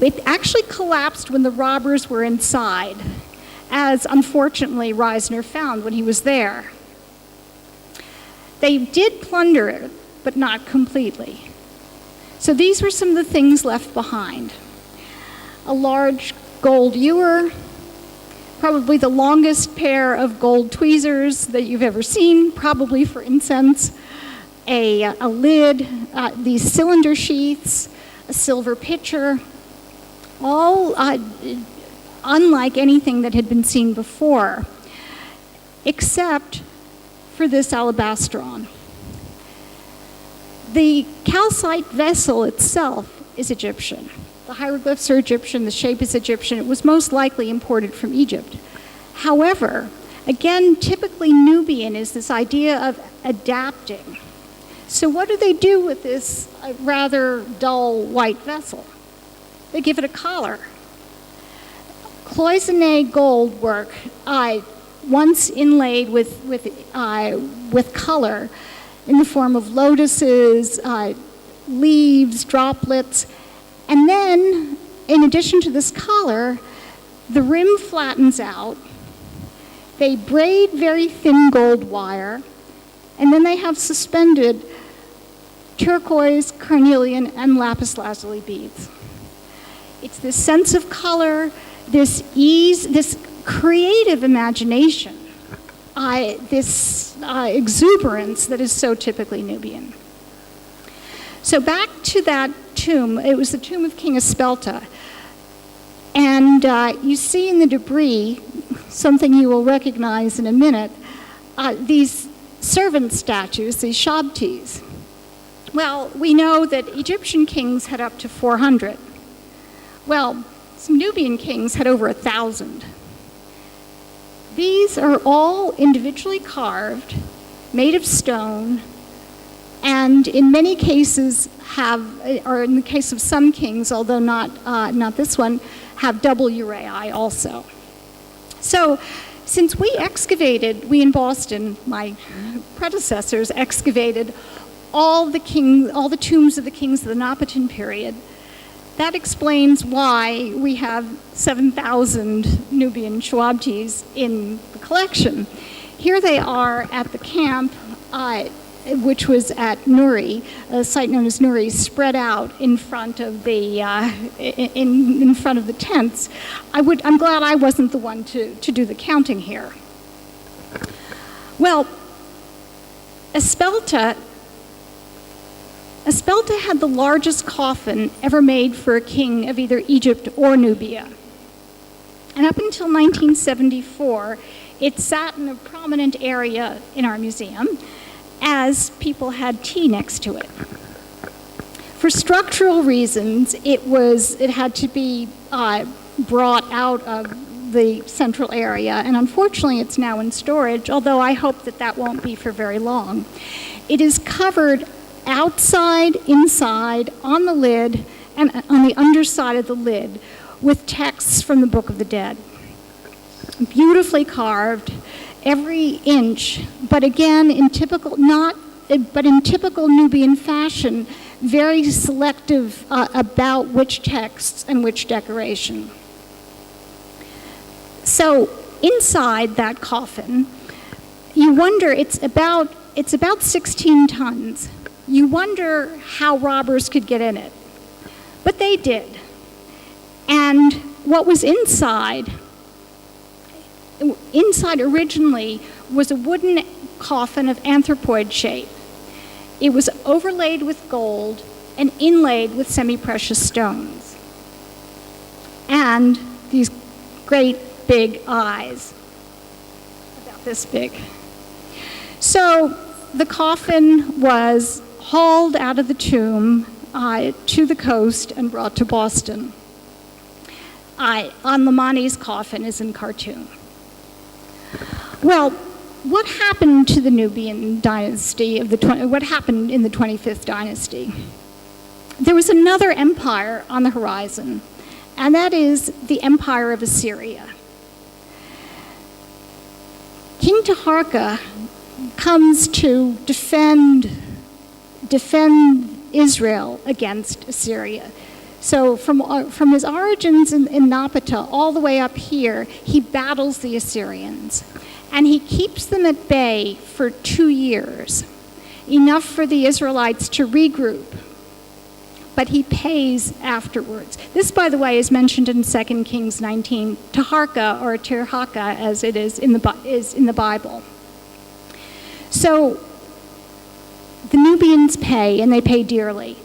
It actually collapsed when the robbers were inside, as unfortunately Reisner found when he was there. They did plunder it, but not completely. So these were some of the things left behind. A large gold ewer, probably the longest pair of gold tweezers that you've ever seen, probably for incense, a lid, these cylinder sheaths, a silver pitcher, all unlike anything that had been seen before, except for this alabastron. The calcite vessel itself is Egyptian. The hieroglyphs are Egyptian, the shape is Egyptian. It was most likely imported from Egypt. However, again, typically Nubian is this idea of adapting. So what do they do with this rather dull white vessel? They give it a collar. Cloisonné gold work, once inlaid with color in the form of lotuses, leaves, droplets, and then, in addition to this collar, the rim flattens out. They braid very thin gold wire, and then they have suspended turquoise, carnelian, and lapis lazuli beads. It's this sense of color, this ease, this creative imagination, this exuberance that is so typically Nubian. So back to that tomb, it was the tomb of King Espelta. And you see in the debris, something you will recognize in a minute, these servant statues, these shabtis. Well, we know that Egyptian kings had up to 400. Well, some Nubian kings had over 1,000. These are all individually carved, made of stone, and in many cases or in the case of some kings, although not this one, have double uraei also. So since we in Boston, my predecessors excavated all the tombs of the kings of the Napatan period, that explains why we have 7,000 Nubian Chawabtis in the collection. Here they are at the camp, which was at Nuri, a site known as Nuri, spread out in front of the in front of the tents. I'm glad I wasn't the one to do the counting here. Well, Espelta had the largest coffin ever made for a king of either Egypt or Nubia. And up until 1974, it sat in a prominent area in our museum as people had tea next to it. For structural reasons, it had to be brought out of the central area, and unfortunately it's now in storage, although I hope that that won't be for very long. It is covered outside, inside, on the lid, and on the underside of the lid with texts from the Book of the Dead. Beautifully carved, every inch, but again, in typical Nubian fashion, very selective about which texts and which decoration. So inside that coffin, you wonder, it's about 16 tons. You wonder how robbers could get in it. But they did. And what was inside originally was a wooden coffin of anthropoid shape. It was overlaid with gold and inlaid with semi-precious stones. And these great big eyes, about this big. So the coffin was hauled out of the tomb to the coast and brought to Boston. Lamani's coffin is in Khartum. Well, what happened to the Nubian dynasty what happened in the 25th dynasty? There was another empire on the horizon, and that is the Empire of Assyria. King Taharqa comes to defend Israel against Assyria. So from his origins in Napata all the way up here, he battles the Assyrians. And he keeps them at bay for 2 years, enough for the Israelites to regroup. But he pays afterwards. This, by the way, is mentioned in 2 Kings 19, Taharqa, or Tirhaka, as it is in the Bible. So the Nubians pay, and they pay dearly,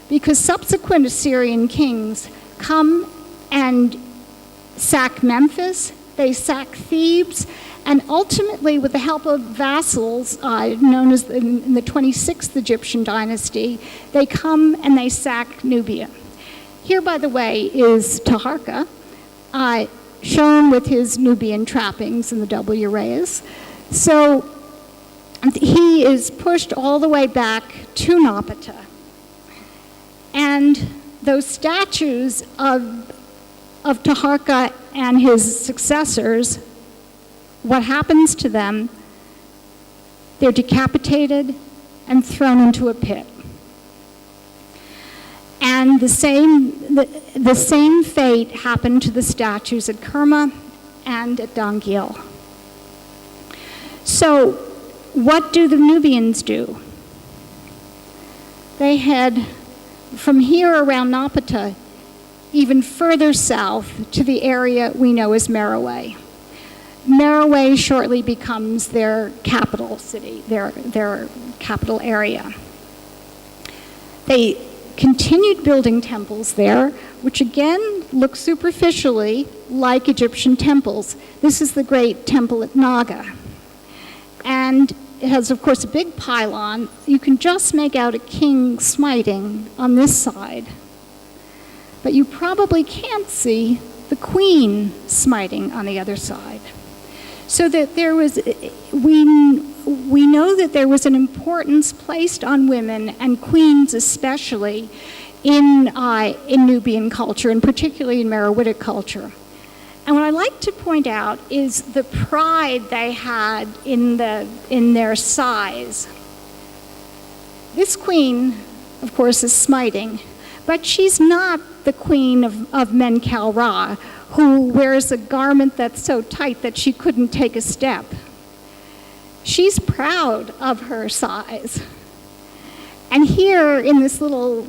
because subsequent Assyrian kings come and sack Memphis, they sack Thebes, and ultimately, with the help of vassals, known as in the 26th Egyptian dynasty, they come and they sack Nubia. Here, by the way, is Taharqa, shown with his Nubian trappings and the double uraeus. So he is pushed all the way back to Napata. And those statues of Taharqa and his successors, what happens to them? They're decapitated and thrown into a pit. And the same fate happened to the statues at Kerma and at Dangil. So what do the Nubians do? They head from here around Napata even further south to the area we know as Merowe. Merowe shortly becomes their capital city, their capital area. They continued building temples there, which again look superficially like Egyptian temples. This is the great temple at Naga. And it has, of course, a big pylon. You can just make out a king smiting on this side. But you probably can't see the queen smiting on the other side. So that we know that there was an importance placed on women, and queens especially, in Nubian culture, and particularly in Meroitic culture. And what I like to point out is the pride they had in their size. This queen, of course, is smiting, but she's not the queen of Menkaure, who wears a garment that's so tight that she couldn't take a step. She's proud of her size. And here in this little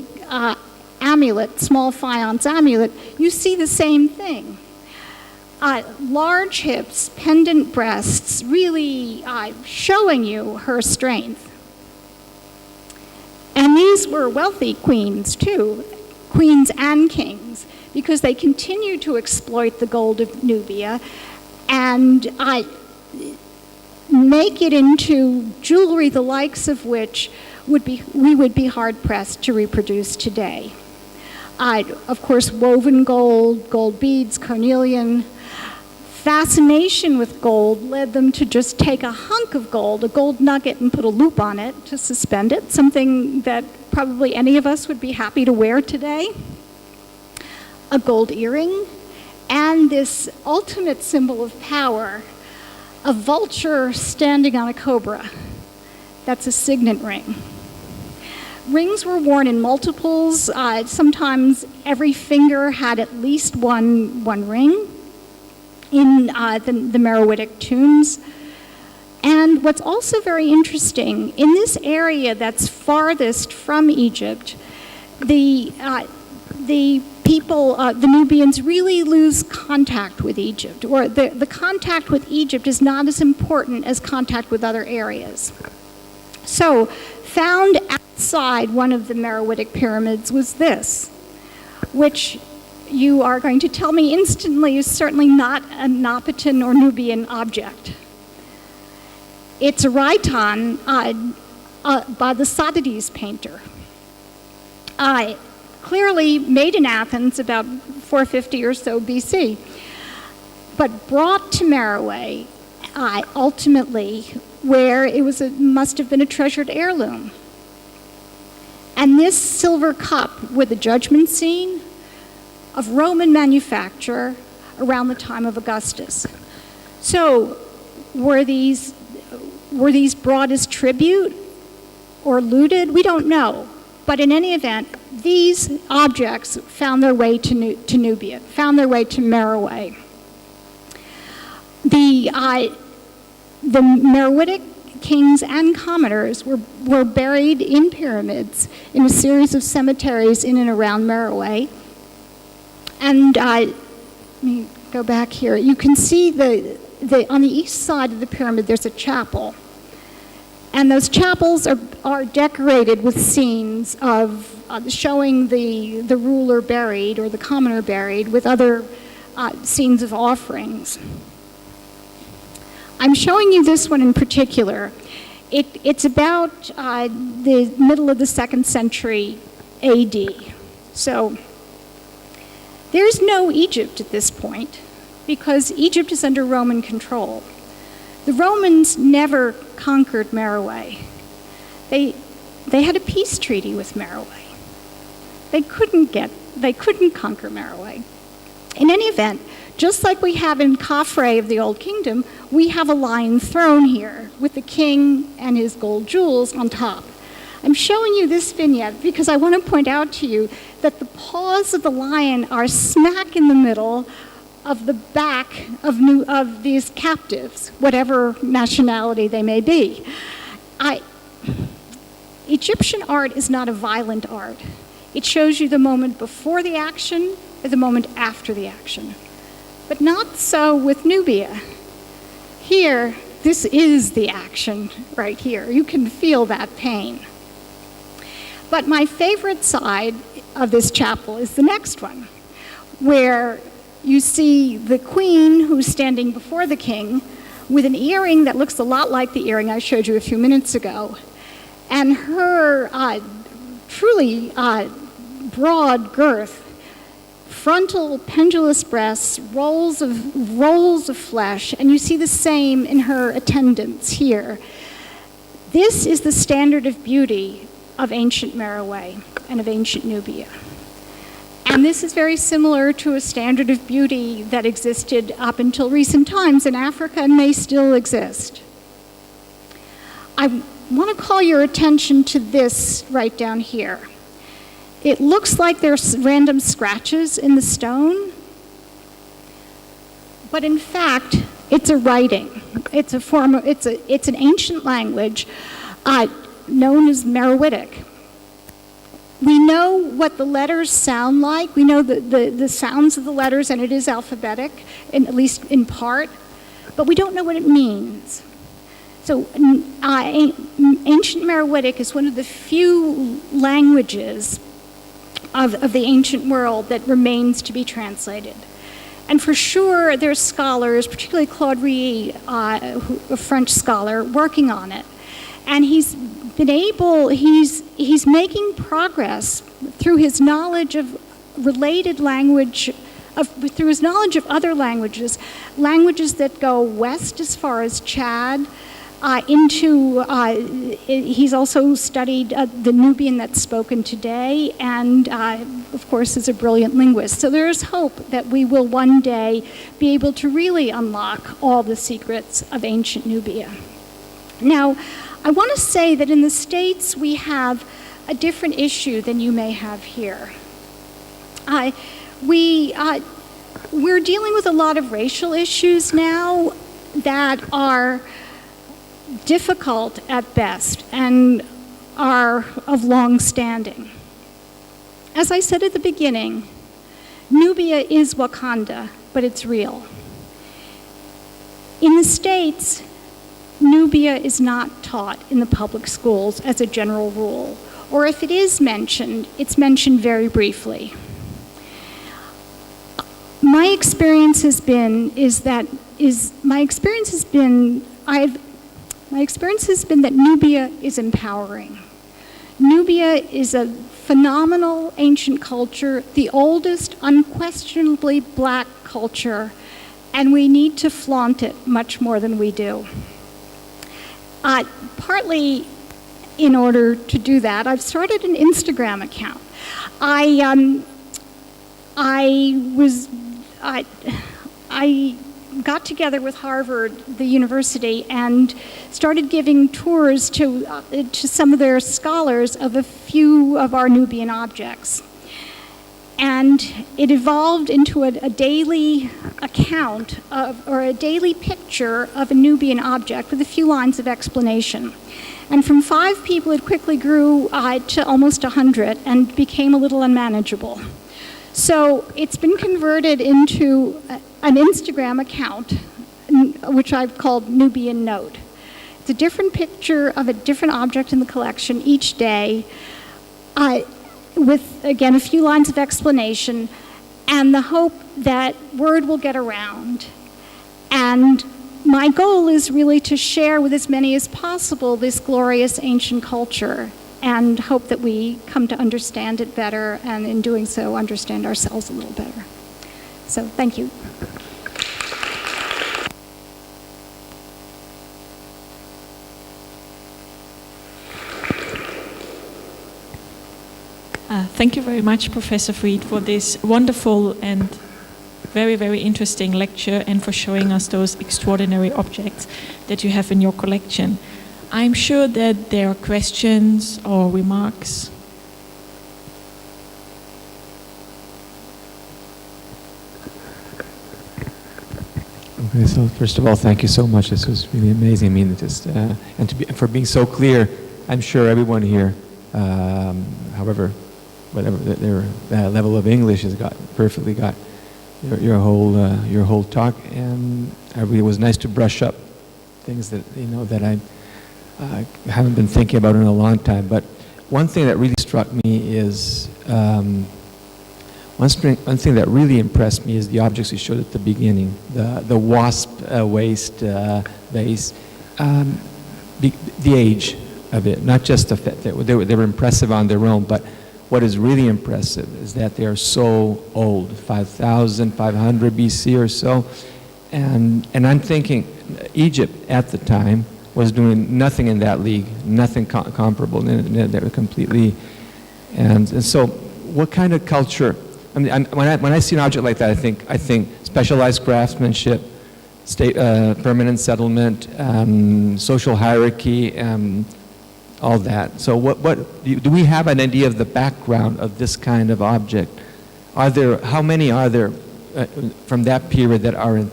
amulet, small faience amulet, you see the same thing. Large hips, pendant breasts, really showing you her strength. And these were wealthy queens too, queens and kings, because they continued to exploit the gold of Nubia and make it into jewelry the likes of which we would be hard-pressed to reproduce today. Of course, woven gold, gold beads, carnelian. Fascination with gold led them to just take a hunk of gold, a gold nugget, and put a loop on it to suspend it, something that probably any of us would be happy to wear today. A gold earring, and this ultimate symbol of power, a vulture standing on a cobra. That's a signet ring. Rings were worn in multiples. Sometimes every finger had at least one ring in the Meroitic tombs. And what's also very interesting, in this area that's farthest from Egypt, the people, the Nubians, really lose contact with Egypt, or the contact with Egypt is not as important as contact with other areas. So, found outside one of the Meroitic pyramids was this, which you are going to tell me instantly is certainly not a Napatan or Nubian object. It's a raitan by the Sudanese painter. Clearly made in Athens about 450 or so BC, but brought to Meroe ultimately, where it must have been a treasured heirloom. And this silver cup with the judgment scene of Roman manufacture around the time of Augustus. So were these brought as tribute or looted? We don't know. But in any event, these objects found their way to Nubia, found their way to Meroe. The Meroitic kings and commoners were buried in pyramids in a series of cemeteries in and around Meroe. And let me go back here. You can see on the east side of the pyramid, there's a chapel. And those chapels are decorated with scenes of showing the ruler buried or the commoner buried with other scenes of offerings. I'm showing you this one in particular. It's about the middle of the 2nd century AD. So there's no Egypt at this point because Egypt is under Roman control. The Romans never conquered Meroe. They had a peace treaty with Meroe. They couldn't conquer Meroe. In any event, just like we have in Khafre of the Old Kingdom, we have a lion throne here with the king and his gold jewels on top. I'm showing you this vignette because I want to point out to you that the paws of the lion are smack in the middle of the back of these captives, whatever nationality they may be. Egyptian art is not a violent art. It shows you the moment before the action or the moment after the action. But not so with Nubia. Here, this is the action right here. You can feel that pain. But my favorite side of this chapel is the next one, where you see the queen who's standing before the king with an earring that looks a lot like the earring I showed you a few minutes ago. And her truly broad girth, frontal pendulous breasts, rolls of flesh, and you see the same in her attendants here. This is the standard of beauty of ancient Meroe and of ancient Nubia. And this is very similar to a standard of beauty that existed up until recent times in Africa and may still exist. I want to call your attention to this right down here. it looks like there's random scratches in the stone, but in fact, it's a writing. It's a form of, it's an ancient language known as Meroitic. We know what the letters sound like. We know the sounds of the letters, and it is alphabetic, at least in part, but we don't know what it means. So ancient Meroitic is one of the few languages of the ancient world that remains to be translated. And for sure, there's scholars, particularly Claude Rie, a French scholar, working on it. And he's making progress through his knowledge of related language, through his knowledge of other languages, languages that go west as far as Chad, he's also studied the Nubian that's spoken today, and of course is a brilliant linguist. So there is hope that we will one day be able to really unlock all the secrets of ancient Nubia. Now, I want to say that in the States we have a different issue than you may have here. We're dealing with a lot of racial issues now that are difficult at best and are of long standing. As I said at the beginning, Nubia is Wakanda, but it's real. In the States, Nubia is not taught in the public schools as a general rule, or if it is mentioned, it's mentioned very briefly. My experience has been that Nubia is empowering. Nubia is a phenomenal ancient culture, the oldest, unquestionably black culture, and we need to flaunt it much more than we do. Partly in order to do that, I've started an Instagram account. I got together with Harvard, the university, and started giving tours to some of their scholars of a few of our Nubian objects. And it evolved into a daily account or a daily picture of a Nubian object with a few lines of explanation. And from 5 people, it quickly grew to almost 100 and became a little unmanageable. So it's been converted into an Instagram account, which I've called Nubian Note. It's a different picture of a different object in the collection each day, with, again, a few lines of explanation, and the hope that word will get around. And my goal is really to share with as many as possible this glorious ancient culture, and hope that we come to understand it better, and in doing so, understand ourselves a little better. So, thank you. Thank you very much, Professor Freed, for this wonderful and very, very interesting lecture, and for showing us those extraordinary objects that you have in your collection. I'm sure that there are questions or remarks. Okay, so first of all, thank you so much. This was really amazing. I mean, for being so clear. I'm sure everyone here, however, whatever their level of English has got your whole talk, and it was nice to brush up things that that I haven't been thinking about in a long time. But one thing that really struck me is one thing that really impressed me is the objects you showed at the beginning, the wasp waist vase, the age of it, not just the fact that they were impressive on their own, but what is really impressive is that they are so old, 5,500 BC or so. And I'm thinking Egypt at the time was doing nothing in that league, nothing comparable. They were completely, and so what kind of culture? I mean, when I see an object like that, I think specialized craftsmanship, permanent settlement, social hierarchy, all that. So do we have an idea of the background of this kind of object? How many are there from that period that are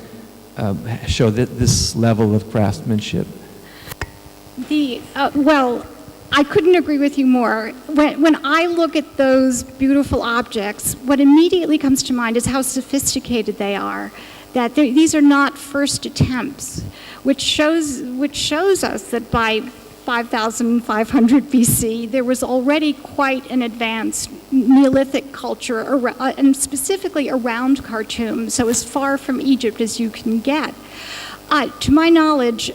show this level of craftsmanship? Well, I couldn't agree with you more. When I look at those beautiful objects, what immediately comes to mind is how sophisticated they are. That these are not first attempts, which shows us that by 5,500 BC, there was already quite an advanced Neolithic culture, and specifically around Khartoum, so as far from Egypt as you can get. To my knowledge,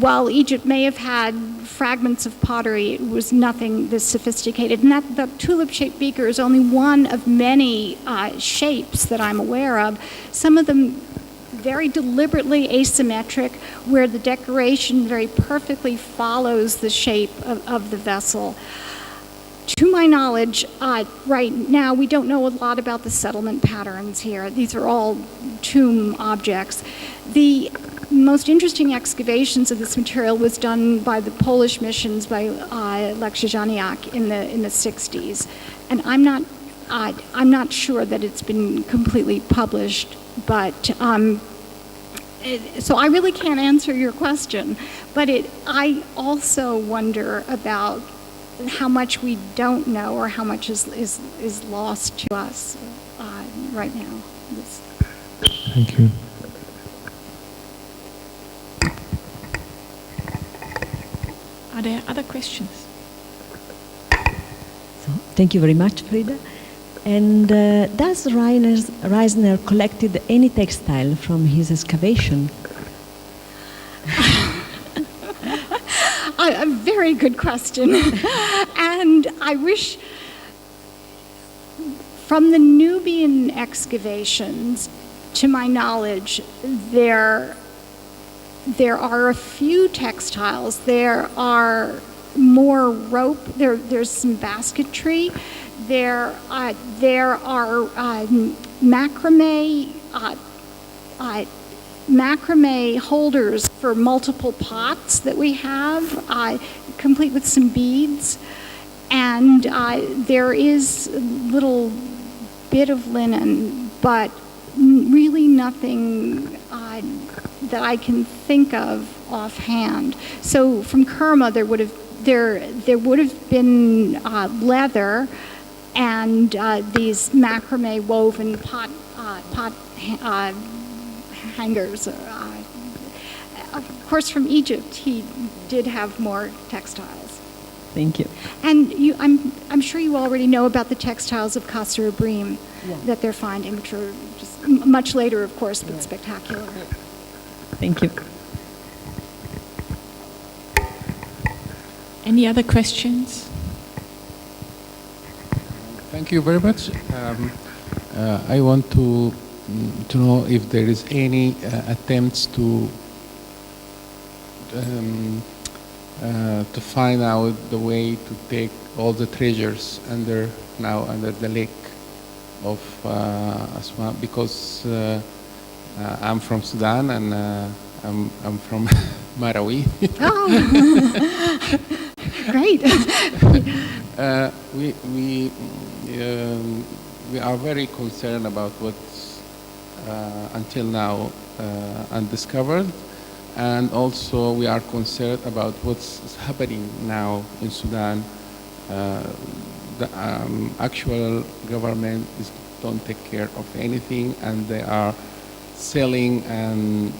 while Egypt may have had fragments of pottery, it was nothing this sophisticated. And the tulip-shaped beaker is only one of many shapes that I'm aware of. Some of them very deliberately asymmetric, where the decoration very perfectly follows the shape of the vessel. To my knowledge, right now, we don't know a lot about the settlement patterns here. These are all tomb objects. The most interesting excavations of this material was done by the Polish missions by Leszczaniak in the 60s. And I'm not sure that it's been completely published, but so I really can't answer your question. But I also wonder about how much we don't know or how much is lost to us right now. Thank you. Are there other questions? So, thank you very much, Frida. And does Reisner collected any textile from his excavation? A very good question. And I wish, from the Nubian excavations, to my knowledge, there are a few textiles. There are more rope. There's some basketry. There are macrame holders for multiple pots that we have, complete with some beads. And there is a little bit of linen, but really nothing that I can think of offhand. So from Kerma, there would have been leather and these macrame woven pot hangers. Of course, from Egypt, he did have more textiles. Thank you. And I'm sure you already know about the textiles of Qasr Ibrim that they're finding, which are just much later, of course, but spectacular. Thank you. Any other questions? Thank you very much. I want to know if there is any attempts to find out the way to take all the treasures under the lake of Aswan, because I'm from Sudan and I'm from Marawi. Oh, great. We are very concerned about what's until now undiscovered, and also we are concerned about what's happening now in Sudan. The actual government don't take care of anything, and they are selling and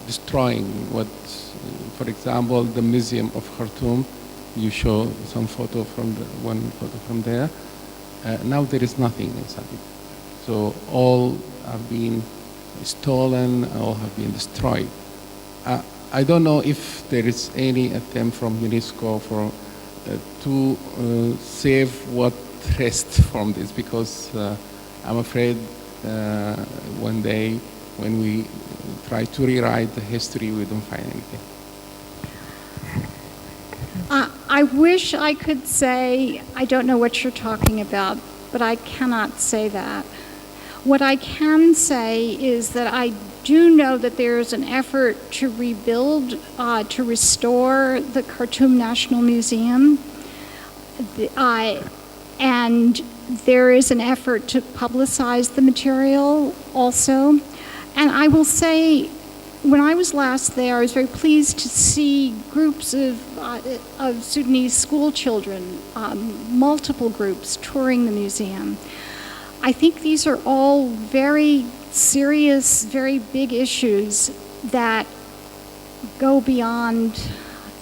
destroying what, for example, the Museum of Khartoum. You show some photo from one photo from there. Now there is nothing inside it. So all have been stolen, all have been destroyed. I don't know if there is any attempt from UNESCO to save what rests from this, because I'm afraid one day when we try to rewrite the history, we don't find anything. I wish I could say I don't know what you're talking about, but I cannot say that. What I can say is that I do know that there's an effort to rebuild, to restore the Khartoum National Museum. And there is an effort to publicize the material also. And I will say, when I was last there, I was very pleased to see groups of Sudanese school children, multiple groups, touring the museum. I think these are all very serious, very big issues that go beyond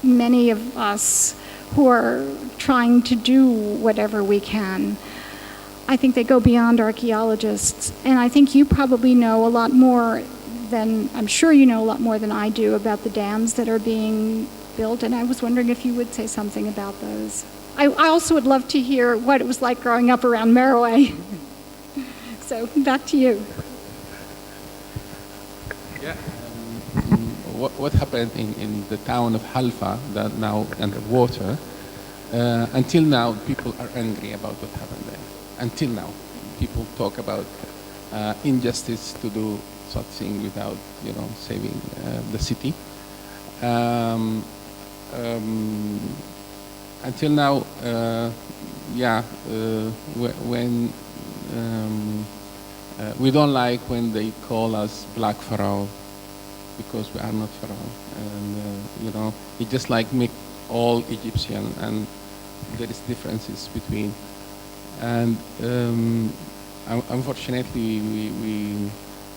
many of us who are trying to do whatever we can. I think they go beyond archaeologists, and I think you probably know a lot more than, I'm sure you know a lot more than I do about the dams that are being built, and I was wondering if you would say something about those. I also would love to hear what it was like growing up around Meroe. So back to you. Yeah. What happened in the town of Halfa, that now underwater, until now people are angry about what happened there. Until now, people talk about injustice to do such thing without, saving the city. Until now, when we don't like when they call us Black Pharaoh, because we are not Pharaoh, and it just like make all Egyptian, and there is differences between. And unfortunately,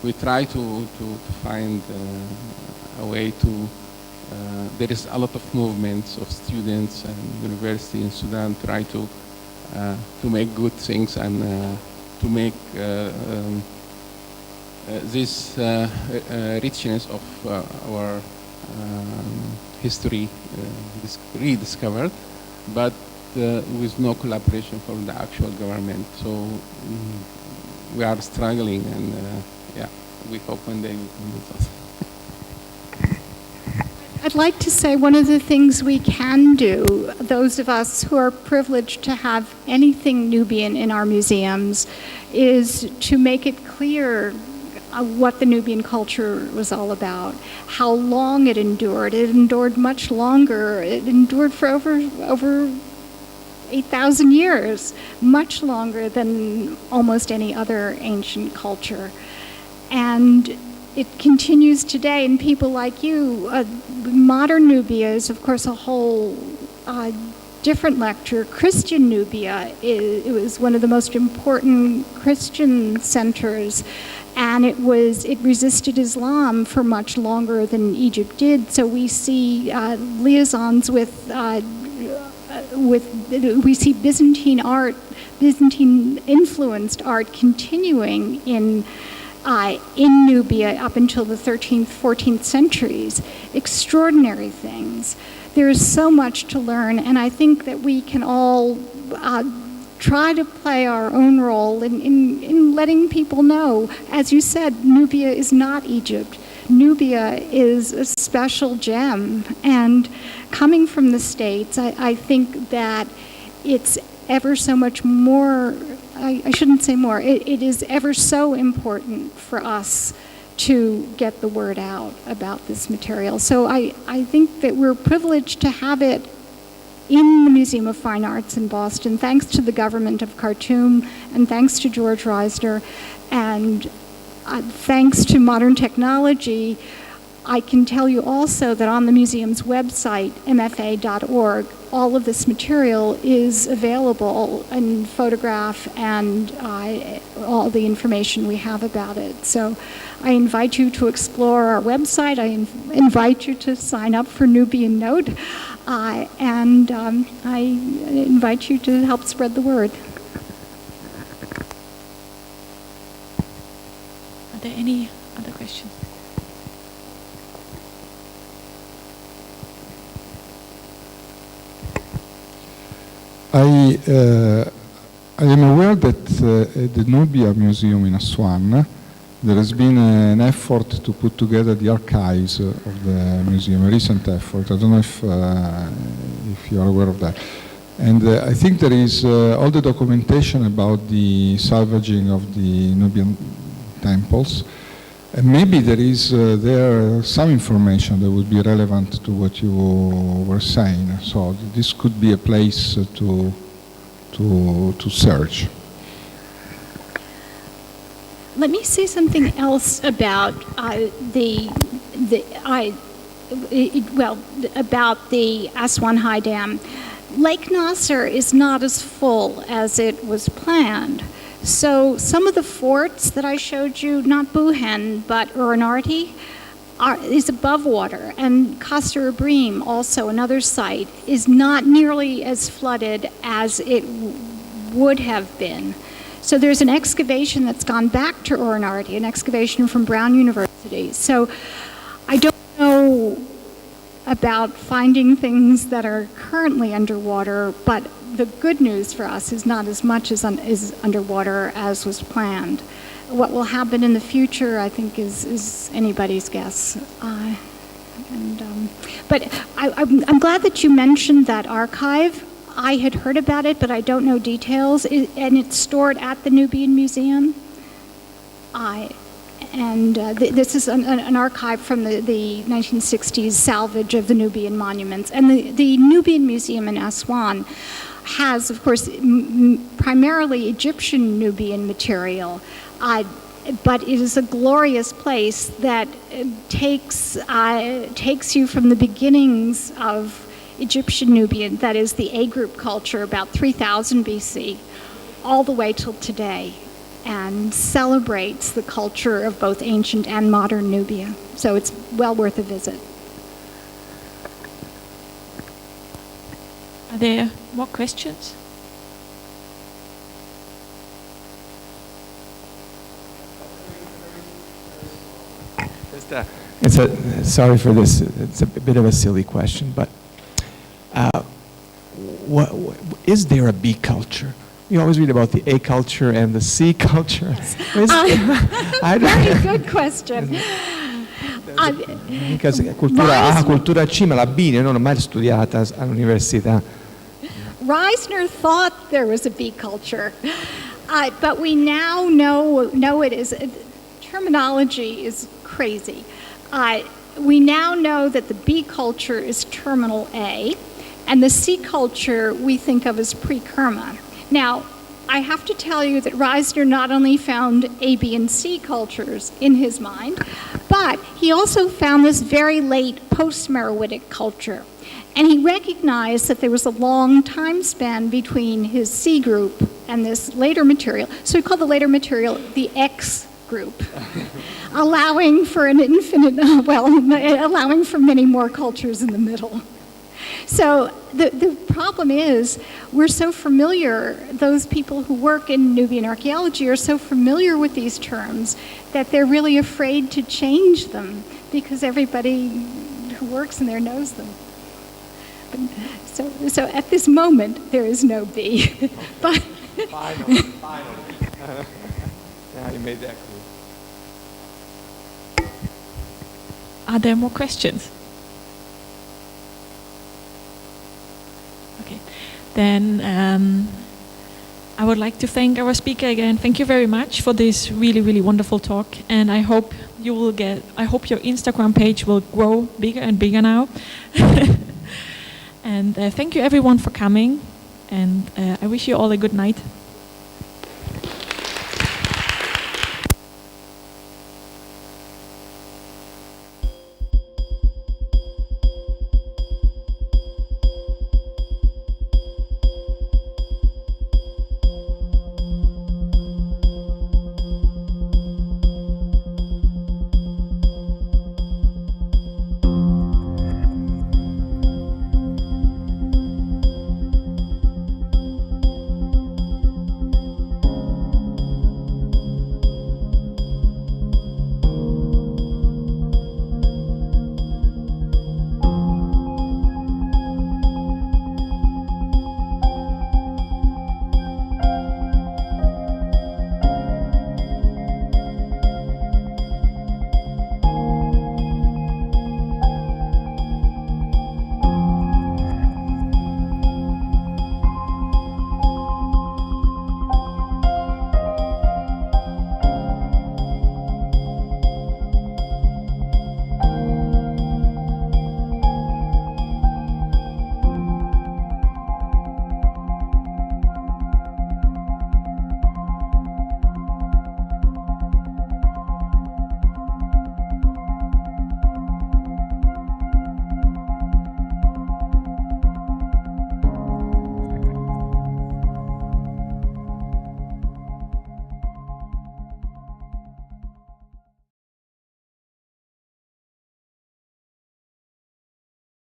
we try to find a way to. There is a lot of movements of students and university in Sudan try to make good things and to make this richness of our history rediscovered, but with no collaboration from the actual government. So we are struggling, and we hope one day we can do that. I'd like to say one of the things we can do, those of us who are privileged to have anything Nubian in our museums, is to make it clear what the Nubian culture was all about, how long it endured. It endured much longer. It endured for over 8,000 years, much longer than almost any other ancient culture. And it continues today, and people like you, modern Nubia is of course a whole different lecture. Christian Nubia, it was one of the most important Christian centers, and it resisted Islam for much longer than Egypt did. So we see liaisons with we see Byzantine art, Byzantine influenced art continuing in Nubia up until the 13th, 14th centuries. Extraordinary things. There is so much to learn, and I think that we can all try to play our own role in letting people know. As you said, Nubia is not Egypt. Nubia is a special gem, and coming from the States, I think that it's ever so much more, I shouldn't say more, it is ever so important for us to get the word out about this material. So I think that we're privileged to have it in the Museum of Fine Arts in Boston, thanks to the government of Khartoum, and thanks to George Reisner, and thanks to modern technology. I can tell you also that on the museum's website, mfa.org, all of this material is available in photograph and all the information we have about it. So I invite you to explore our website. I invite you to sign up for Nubian Note, and I invite you to help spread the word. Are there any other questions? I am aware that at the Nubia Museum in Aswan, there has been an effort to put together the archives of the museum, a recent effort. I don't know if you are aware of that. And I think there is all the documentation about the salvaging of the Nubian temples. And maybe there is there some information that would be relevant to what you were saying. So this could be a place to search. Let me say something else about about the Aswan High Dam. Lake Nasser is not as full as it was planned. So some of the forts that I showed you, not Buhen, but Uranarti, is above water. And Kasr Ibrim, also another site, is not nearly as flooded as it would have been. So there's an excavation that's gone back to Uranarti, an excavation from Brown University. So I don't know about finding things that are currently underwater, but the good news for us is not as much as is underwater as was planned. What will happen in the future, I think, is anybody's guess. But I'm glad that you mentioned that archive. I had heard about it, but I don't know details. And it's stored at the Nubian Museum. This is an archive from the 1960s salvage of the Nubian monuments. And the Nubian Museum in Aswan has, of course, primarily Egyptian Nubian material, but it is a glorious place that takes you from the beginnings of Egyptian Nubian, that is the A group culture, about 3000 BC, all the way till today, and celebrates the culture of both ancient and modern Nubia. So it's well worth a visit. Are there more questions? Sorry for this. It's a bit of a silly question, but is there a B culture? You always read about the A culture and the C culture. Very good question. Because cultura C, ma la B non l'ho mai studiata all'università. Reisner thought there was a B culture, but we now know it is. Terminology is crazy. We now know that the B culture is terminal A, and the C culture we think of as pre-Kerma. Now, I have to tell you that Reisner not only found A, B, and C cultures in his mind, but he also found this very late post-Meroitic culture. And he recognized that there was a long time span between his C group and this later material. So he called the later material the X group, allowing for an infinite, allowing for many more cultures in the middle. So the problem is we're so familiar, those people who work in Nubian archaeology are so familiar with these terms that they're really afraid to change them because everybody who works in there knows them. So at this moment, there is no B. But Finally. Now you made that clear. Are there more questions? Okay, then I would like to thank our speaker again. Thank you very much for this really, really wonderful talk. And I hope your Instagram page will grow bigger and bigger now. And thank you everyone for coming. And I wish you all a good night.